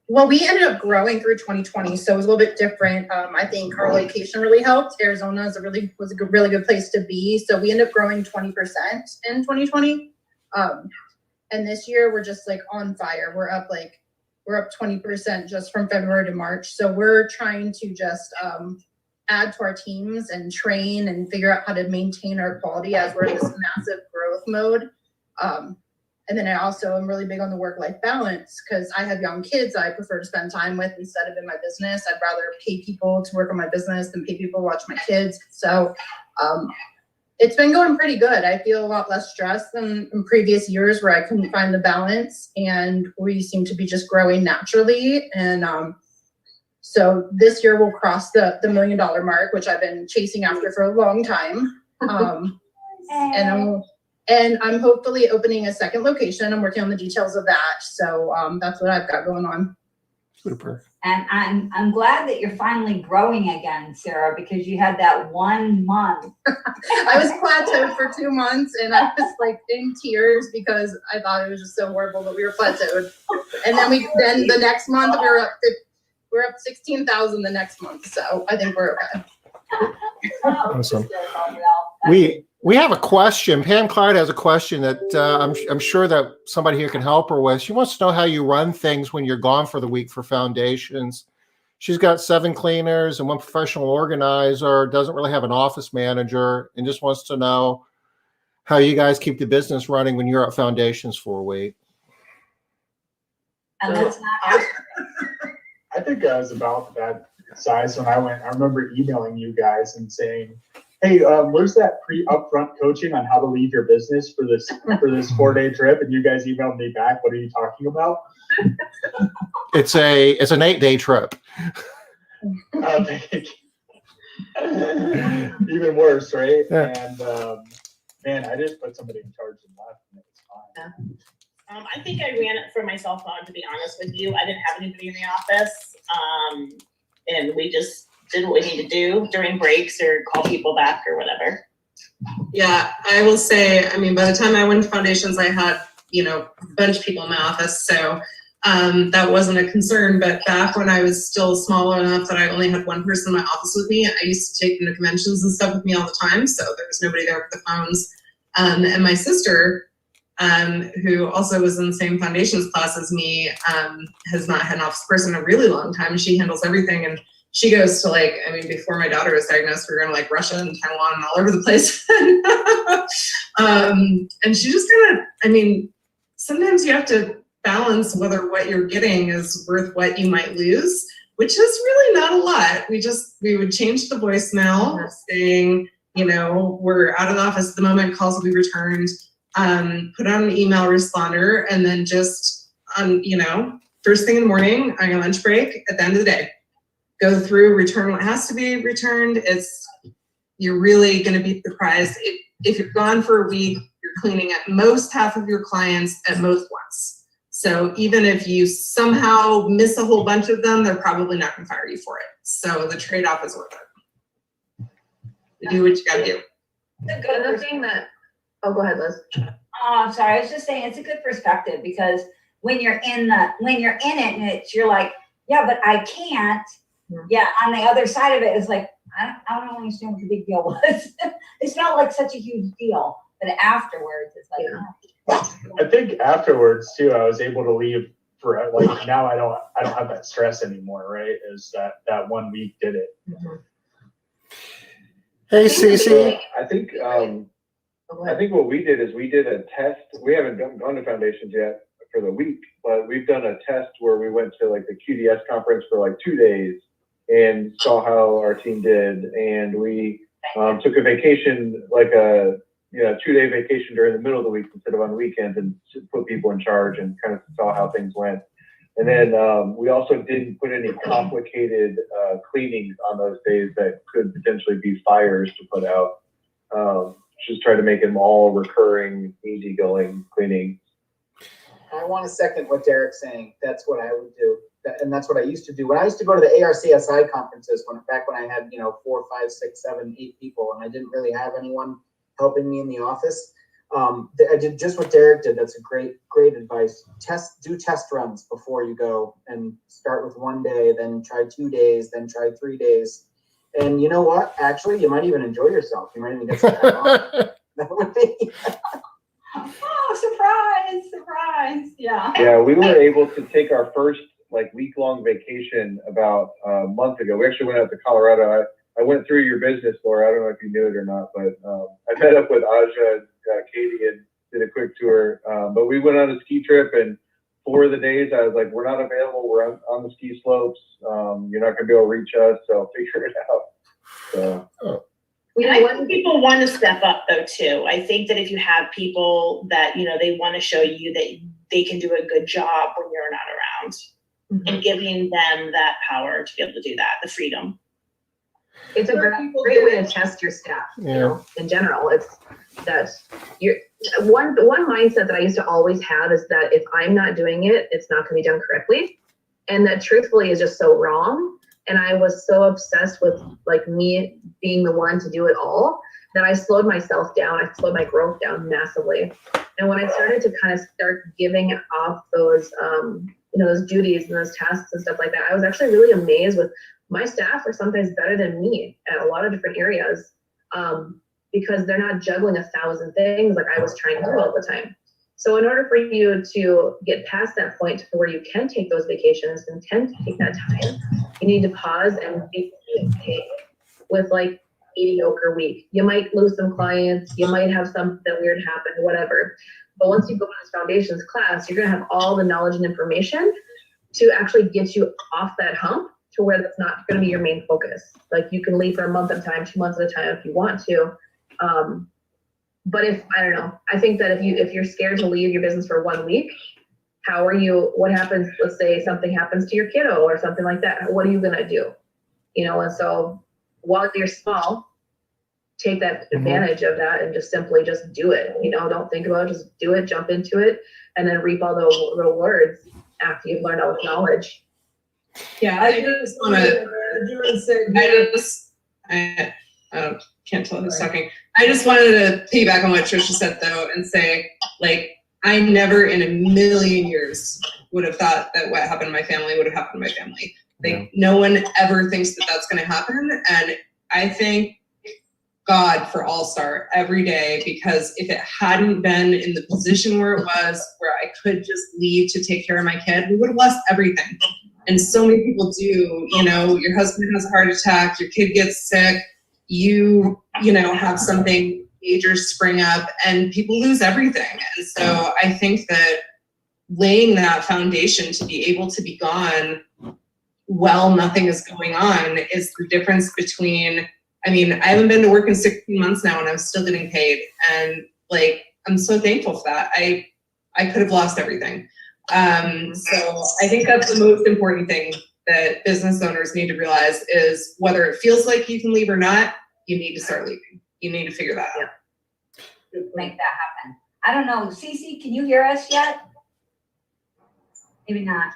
Well, we ended up growing through 2020, so it was a little bit different. I think our location really helped. Arizona was a really good place to be. So we ended up growing 20% in 2020. And this year we're just like on fire. We're up 20% just from February to March. So we're trying to just add to our teams and train and figure out how to maintain our quality as we're in this massive growth mode. And then I also am really big on the work-life balance because I have young kids I prefer to spend time with instead of in my business. I'd rather pay people to work on my business than pay people to watch my kids. So it's been going pretty good. I feel a lot less stressed than in previous years where I couldn't find the balance, and we seem to be just growing naturally. And so this year we'll cross the $1 million mark, which I've been chasing after for a long time. And I'm hopefully opening a second location. I'm working on the details of that. So that's what I've got going on. Super. And I'm glad that you're finally growing again, Sarah, because you had that 1 month. I was plateaued for 2 months and I was like in tears because I thought it was just so horrible that we were plateaued. And then then the next month we're up 16,000 the next month. So I think we're okay. Awesome. We have a question. Pam Clyde has a question that I'm sure that somebody here can help her with. She wants to know how you run things when you're gone for the week for Foundations. She's got 7 cleaners and 1 professional organizer, doesn't really have an office manager, and just wants to know how you guys keep the business running when you're at Foundations for a week. And that's not I think I was about that size when I went. I remember emailing you guys and saying, "Hey, where's that upfront coaching on how to leave your business for this 4-day trip?" And you guys emailed me back, "What are you talking about?" It's an 8-day trip. Even worse, right? Yeah. And man, I just put somebody in charge and left, and it was fine. I think I ran it for my cell phone, to be honest with you. I didn't have anybody in the office. And we just did what we need to do during breaks or call people back or whatever. Yeah, I will say, I mean, by the time I went to Foundations, I had, a bunch of people in my office. So that wasn't a concern. But back when I was still small enough that I only had 1 person in my office with me, I used to take them to conventions and stuff with me all the time. So there was nobody there with the phones. And my sister, who also was in the same Foundations class as me, has not had an office person in a really long time. She handles everything, and she goes to before my daughter was diagnosed, we were going to Russia and Taiwan and all over the place. And she just sometimes you have to balance whether what you're getting is worth what you might lose, which is really not a lot. We would change the voicemail saying, we're out of the office at the moment, calls will be returned. Put on an email responder, and then just first thing in the morning on your lunch break at the end of the day, go through, return what has to be returned. You're really going to be surprised if you're gone for a week. You're cleaning at most half of your clients at most once. So even if you somehow miss a whole bunch of them, they're probably not going to fire you for it. So the trade-off is worth it. You do what you got to do. the other thing that, oh, go ahead, Liz. Oh, I'm sorry. I was just saying it's a good perspective because when you're in it, you're like, yeah, but I can't. Yeah. On the other side of it is like, I don't understand what the big deal was. It's not like such a huge deal, but afterwards it's like, I think afterwards too, I was able to leave for now I don't have that stress anymore, right? Is that 1 week did it. Mm-hmm. Hey, Cece. I think what we did is we did a test. We haven't gone to Foundations yet for the week, but we've done a test where we went to the QDS conference for 2 days and saw how our team did. And we took a vacation, a 2-day vacation during the middle of the week instead of on weekends, and put people in charge and kind of saw how things went. And then we also didn't put any complicated cleanings on those days that could potentially be fires to put out. Just try to make them all recurring, easygoing cleaning. I want to second what Derek's saying. That's what I would do. And that's what I used to do. When I used to go to the ARCSI conferences, back when I had, 4, 5, 6, 7, 8 people, and I didn't really have anyone helping me in the office. I did just what Derek did. That's a great advice. Do test runs before you go, and start with 1 day, then try 2 days, then try 3 days. And you know what? Actually, you might even enjoy yourself. You might even get some time off. That would be. Oh, surprise. Yeah. Yeah, we were able to take our first week-long vacation about a month ago. We actually went out to Colorado. I went through your business, Laura. I don't know if you knew it or not, but I met up with Aja and Katie and did a quick tour. But we went on a ski trip, and 4 of the days I was like, we're not available. We're on the ski slopes. You're not gonna be able to reach us, so figure it out. So. And I think people want to step up though too. I think that if you have people that, you know, they want to show you that they can do a good job when you're not around, and giving them that power to be able to do that, the freedom. It's a great way to test your staff, you know, in general. It's that you're one mindset that I used to always have is that if I'm not doing it, it's not going to be done correctly. And that truthfully is just so wrong. And I was so obsessed with like me being the one to do it all that I slowed myself down. I slowed my growth down massively. And when I started to kind of start giving off those, you know, those duties and those tasks and stuff like that, I was actually really amazed with my staff are sometimes better than me at a lot of different areas, because they're not juggling 1,000 things like I was trying to do all the time. So in order for you to get past that point to where you can take those vacations and can take that time, you need to pause and be okay with like mediocre week. You might lose some clients, you might have something weird happen, whatever. But once you go to this Foundations class, you're gonna have all the knowledge and information to actually get you off that hump to where that's not gonna be your main focus. Like you can leave for a month at a time, 2 months at a time if you want to. But I don't know, I think that if you're scared to leave your business for 1 week, what happens, let's say something happens to your kiddo or something like that, what are you gonna do? You know, and so while you're small, take that advantage of that and just simply just do it. You know, don't think about it, just do it, jump into it, and then reap all the rewards after you've learned all this knowledge. Yeah, I just want to, I can't tell who's talking. I just wanted to piggyback on what Trisha said though and say, like, I never in a million years would have thought that what happened to my family would have happened to my family. Like, no one ever thinks that that's going to happen. And I thank God for All Star every day, because if it hadn't been in the position where it was, where I could just leave to take care of my kid, we would have lost everything. And so many people do, you know, your husband has a heart attack, your kid gets sick, you know, have something major spring up and people lose everything. And so I think that laying that foundation to be able to be gone while nothing is going on is the difference between, I mean, I haven't been to work in 16 months now and I'm still getting paid. And like, I'm so thankful for that. I could have lost everything. So I think that's the most important thing that business owners need to realize is whether it feels like you can leave or not, you need to start leaving. You need to figure that out. Make that happen. I don't know, Cece, can you hear us yet? Maybe not.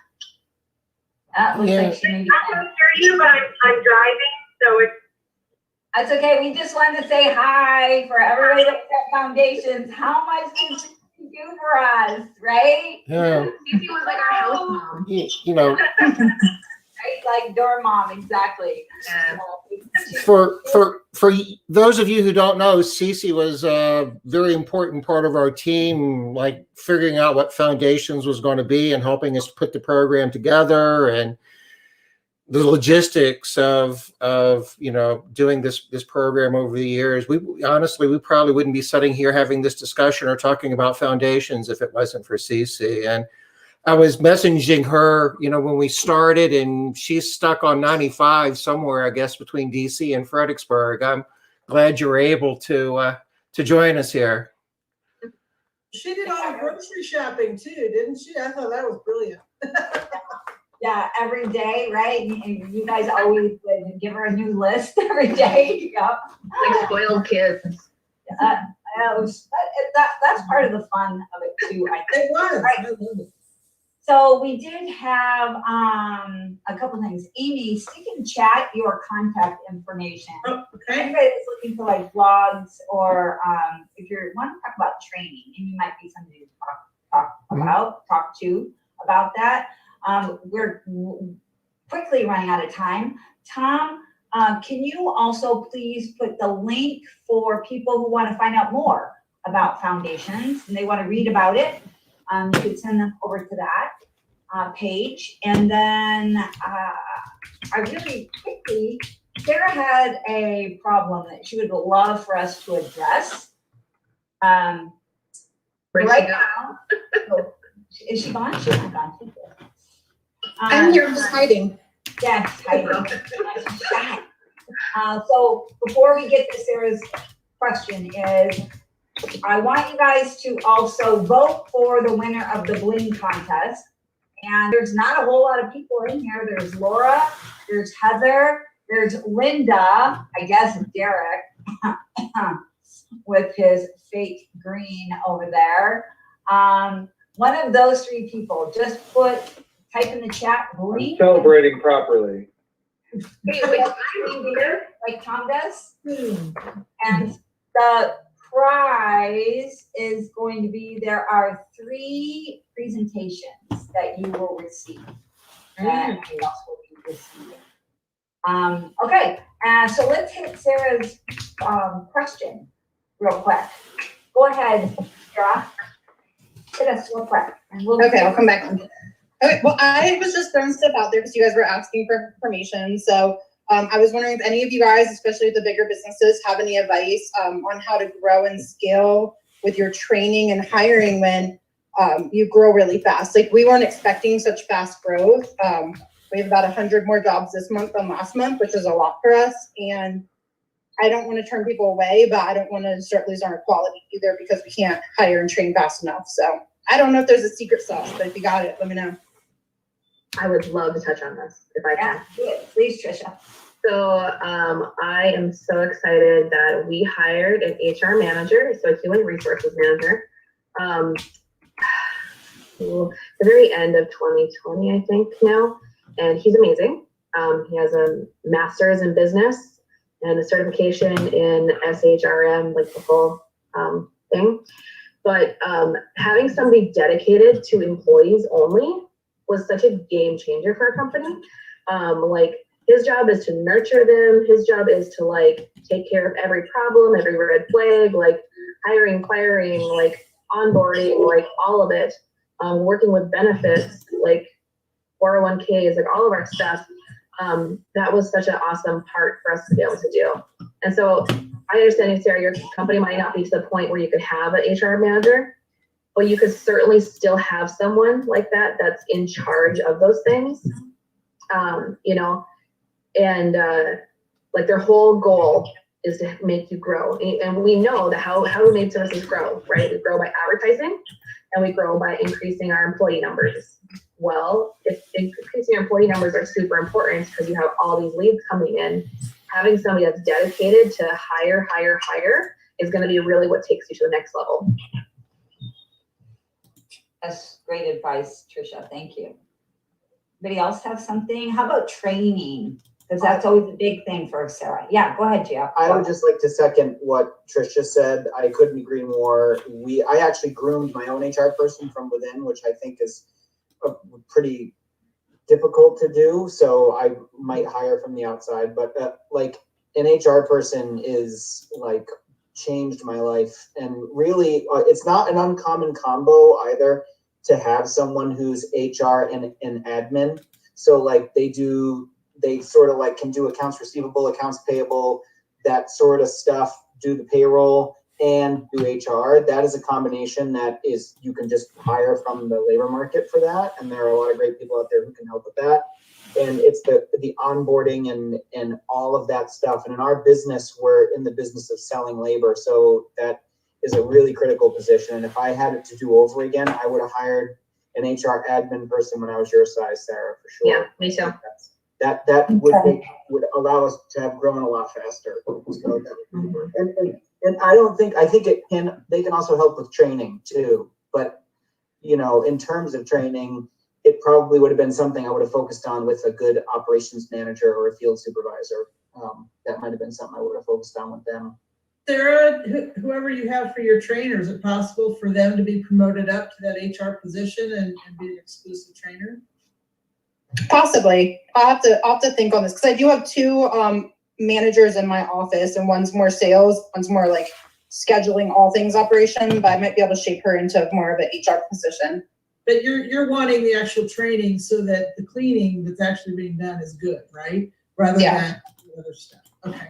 Looks like she may be. I can hear you, but I'm driving, so it's. That's okay. We just wanted to say hi for everybody that's at Foundations. How much did you do for us, right? Yeah. Cece was like our house mom. You know, Right, like dorm mom, exactly. for those of you who don't know, Cece was a very important part of our team, like figuring out what Foundations was going to be and helping us put the program together and the logistics of you know, doing this program over the years. We probably wouldn't be sitting here having this discussion or talking about Foundations if it wasn't for Cece. And I was messaging her, you know, when we started, and she's stuck on 95 somewhere, I guess, between DC and Fredericksburg. I'm glad you were able to join us here. She did all the grocery shopping too, didn't she? I thought that was brilliant. Yeah, every day, right? And you guys always would give her a new list every day. Yep. Like spoiled kids. That's part of the fun of it too, I think. It was. Right. I love it. So we did have a couple things. Amy, stick in chat your contact information. Oh, If okay. anybody is looking for like blogs or if you want to talk about training, Amy might be somebody to talk to about that. We're quickly running out of time. Tom, can you also please put the link for people who want to find out more about Foundations and they want to read about it? You could send them over to that page. And then I really quickly, Sarah had a problem that she would love for us to address. Right now, so, is she gone? She's not gone. She's here. I'm here, I'm just hiding. Yeah, she's hiding. She's shy. So before we get to Sarah's question is, I want you guys to also vote for the winner of the bling contest. And there's not a whole lot of people in here. There's Laura, there's Heather, there's Linda, I guess Derek, with his fake green over there. One of those three people, just type in the chat, bling. Celebrating properly. Wait, like Tom does. And the prize is going to be, there are 3 presentations that you will receive. And who else will be receiving? Okay, so let's hit Sarah's question real quick. Go ahead, Sarah. Hit us real quick. And Okay, I'll come back. Okay, well, I was just throwing stuff out there because you guys were asking for information. So I was wondering if any of you guys, especially the bigger businesses, have any advice on how to grow and scale with your training and hiring when you grow really fast. Like, we weren't expecting such fast growth. We have about 100 more jobs this month than last month, which is a lot for us. And I don't want to turn people away, but I don't want to start losing our quality either because we can't hire and train fast enough. So I don't know if there's a secret sauce, but if you got it, let me know. I would love to touch on this if I can. do it. Please, Trisha. So I am so excited that we hired an HR manager, so a human resources manager, the very end of 2020, I think now, and he's amazing. He has a master's in business and a certification in SHRM, like the whole thing. But having somebody dedicated to employees only was such a game changer for our company. Like, his job is to nurture them. His job is to like take care of every problem, every red flag, like hiring, firing, like onboarding, like all of it. Working with benefits, like 401ks, like all of our stuff. That was such an awesome part for us to be able to do. And so I understand, Sarah, your company might not be to the point where you could have an HR manager, but you could certainly still have someone like that that's in charge of those things. You know, and like their whole goal is to make you grow. And we know that how we make services grow, right? We grow by advertising and we grow by increasing our employee numbers. Well, if increasing your employee numbers are super important because you have all these leads coming in, having somebody that's dedicated to hire is going to be really what takes you to the next level. That's great advice, Trisha. Thank you. Anybody else have something? How about training? Because that's always a big thing for Sarah. Yeah, go ahead, Gia. I would just like to second what Trisha said. I couldn't agree more. I actually groomed my own HR person from within, which I think is pretty difficult to do. So I might hire from the outside, but like an HR person is like changed my life. And really, it's not an uncommon combo either to have someone who's HR and admin. So like they sort of like can do accounts receivable, accounts payable, that sort of stuff, do the payroll and do HR. That is a combination that is, you can just hire from the labor market for that. And there are a lot of great people out there who can help with that. And it's the onboarding and all of that stuff. And in our business, we're in the business of selling labor. So that is a really critical position. And if I had it to do over again, I would have hired an HR admin person when I was your size, Sarah, for sure. Yeah, me too. That would allow us to have grown a lot faster. So and I think they can also help with training too. But you know, in terms of training, it probably would have been something I would have focused on with a good operations manager or a field supervisor. That might have been something I would have focused on with them. Sarah, whoever you have for your trainer, is it possible for them to be promoted up to that HR position and be an exclusive trainer? Possibly. I'll have to think on this because I do have 2 managers in my office, and one's more sales, one's more like scheduling all things operation, but I might be able to shape her into more of an HR position. But you're wanting the actual training so that the cleaning that's actually being done is good, right? Rather than the other stuff. Okay.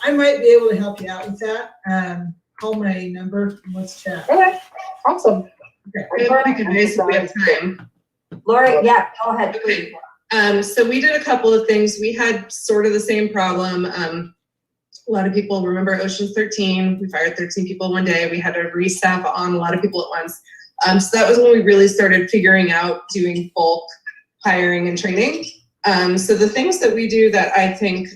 I might be able to help you out with that. call my number and let's chat. Okay, awesome. Okay. We have time. Lori, yeah, go ahead, please. So we did a couple of things. We had sort of the same problem. A lot of people remember Ocean's 13. We fired 13 people one day. We had to restaff on a lot of people at once. So that was when we really started figuring out doing bulk hiring and training. So the things that we do that I think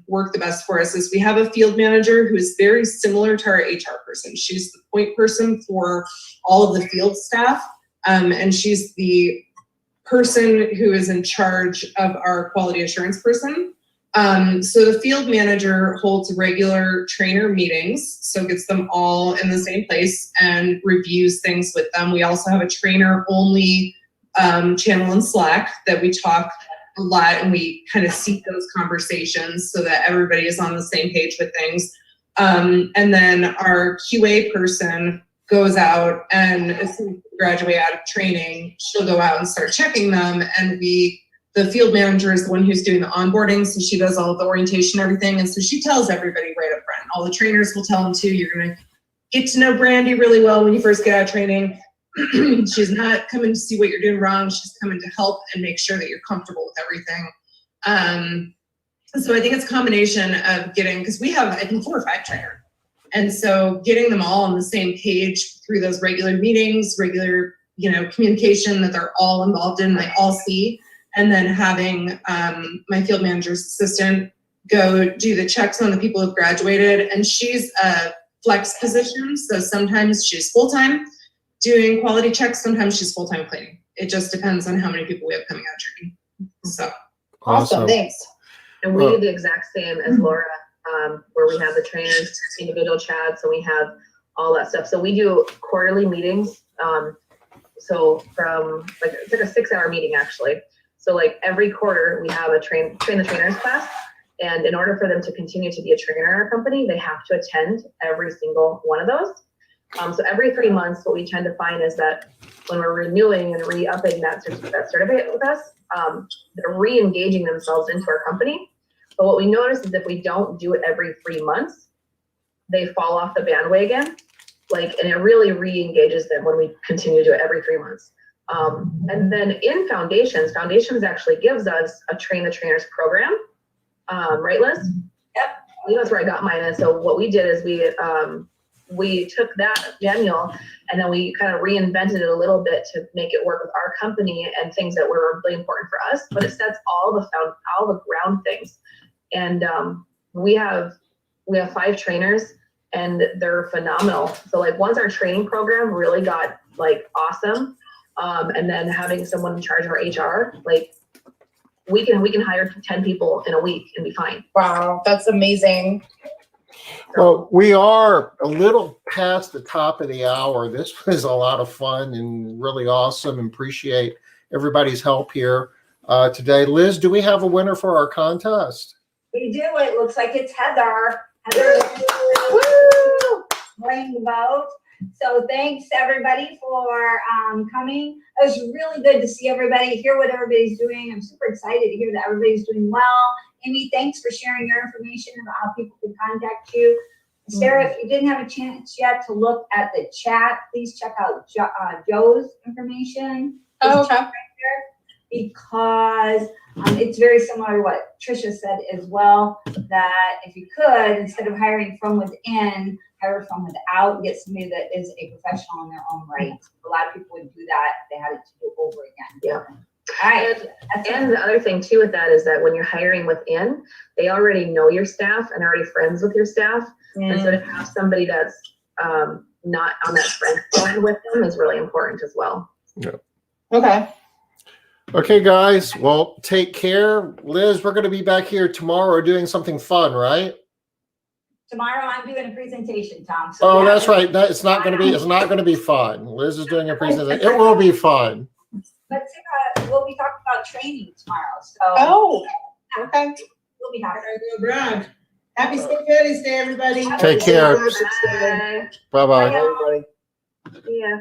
work the best for us is we have a field manager who is very similar to our HR person. She's the point person for all of the field staff, and she's the person who is in charge of our quality assurance person. So the field manager holds regular trainer meetings, so gets them all in the same place and reviews things with them. We also have a trainer only channel in Slack that we talk a lot, and we kind of seek those conversations so that everybody is on the same page with things. And then our QA person goes out, and as soon as we graduate out of training, she'll go out and start checking them. And the field manager is the one who's doing the onboarding, so she does all of the orientation and everything. And so she tells everybody right up front. All the trainers will tell them too, you're gonna get to know Brandy really well when you first get out of training. She's not coming to see what you're doing wrong. She's coming to help and make sure that you're comfortable with everything. So I think it's a combination of getting, because we have, I think, 4 or 5 trainers. And so getting them all on the same page through those regular meetings, regular, communication that they're all involved in, they all see, and then having my field manager's assistant go do the checks on the people who've graduated. And she's a flex position, so sometimes she's full-time doing quality checks, sometimes she's full-time cleaning. It just depends on how many people we have coming out of training. So Awesome. thanks. And we do the exact same as Laura, where we have the trainers, individual chats, and we have all that stuff. So we do quarterly meetings. So from it's like a 6-hour meeting actually. So like every quarter we have a train the trainers class. And in order for them to continue to be a trainer in our company, they have to attend every single one of those. So every 3 months, what we tend to find is that when we're renewing and re-upping that certificate with us, they're re-engaging themselves into our company. But what we notice is if we don't do it every 3 months, they fall off the bandwagon, and it really re-engages them when we continue to do it every 3 months. And then in Foundations actually gives us a train the trainers program, right, Liz? Yep. I think that's where I got mine. And so what we did is we took that manual and then we kind of reinvented it a little bit to make it work with our company and things that were really important for us. But it sets all the ground things. And we have 5 trainers and they're phenomenal. So once our training program really got awesome, and then having someone in charge of our HR, we can hire 10 people in a week and be fine. Wow, that's amazing. Well, we are a little past the top of the hour. This was a lot of fun and really awesome. Appreciate everybody's help here today. Liz, do we have a winner for our contest? We do. It looks like it's Heather. Woo! Playing the vote. So thanks everybody for coming. It was really good to see everybody, hear what everybody's doing. I'm super excited to hear that everybody's doing well. Amy, thanks for sharing your information about how people can contact you. Sarah, if you didn't have a chance yet to look at the chat, please check out Joe's information. Oh, okay. Right there, because it's very similar to what Trisha said as well, that if you could, instead of hiring from within, hire from without and get somebody that is a professional in their own right. A lot of people would do that if they had it to do over again. Yeah. All right. And the other thing too with that is that when you're hiring within, they already know your staff and are already friends with your staff. And so to have somebody that's not on that friend zone with them is really important as well. Yeah. Okay. Okay, guys. Well, take care. Liz, we're going to be back here tomorrow doing something fun, right? Tomorrow I'm doing a presentation, Tom. So Oh, that's right. It's not going to be fun. Liz is doing a presentation. It will be fun. But we'll be talking about training tomorrow. So okay. We'll be happy. Go Brad. Happy St. Patty's Day, everybody. Take care. Bye. Bye-bye. Everybody. Yeah.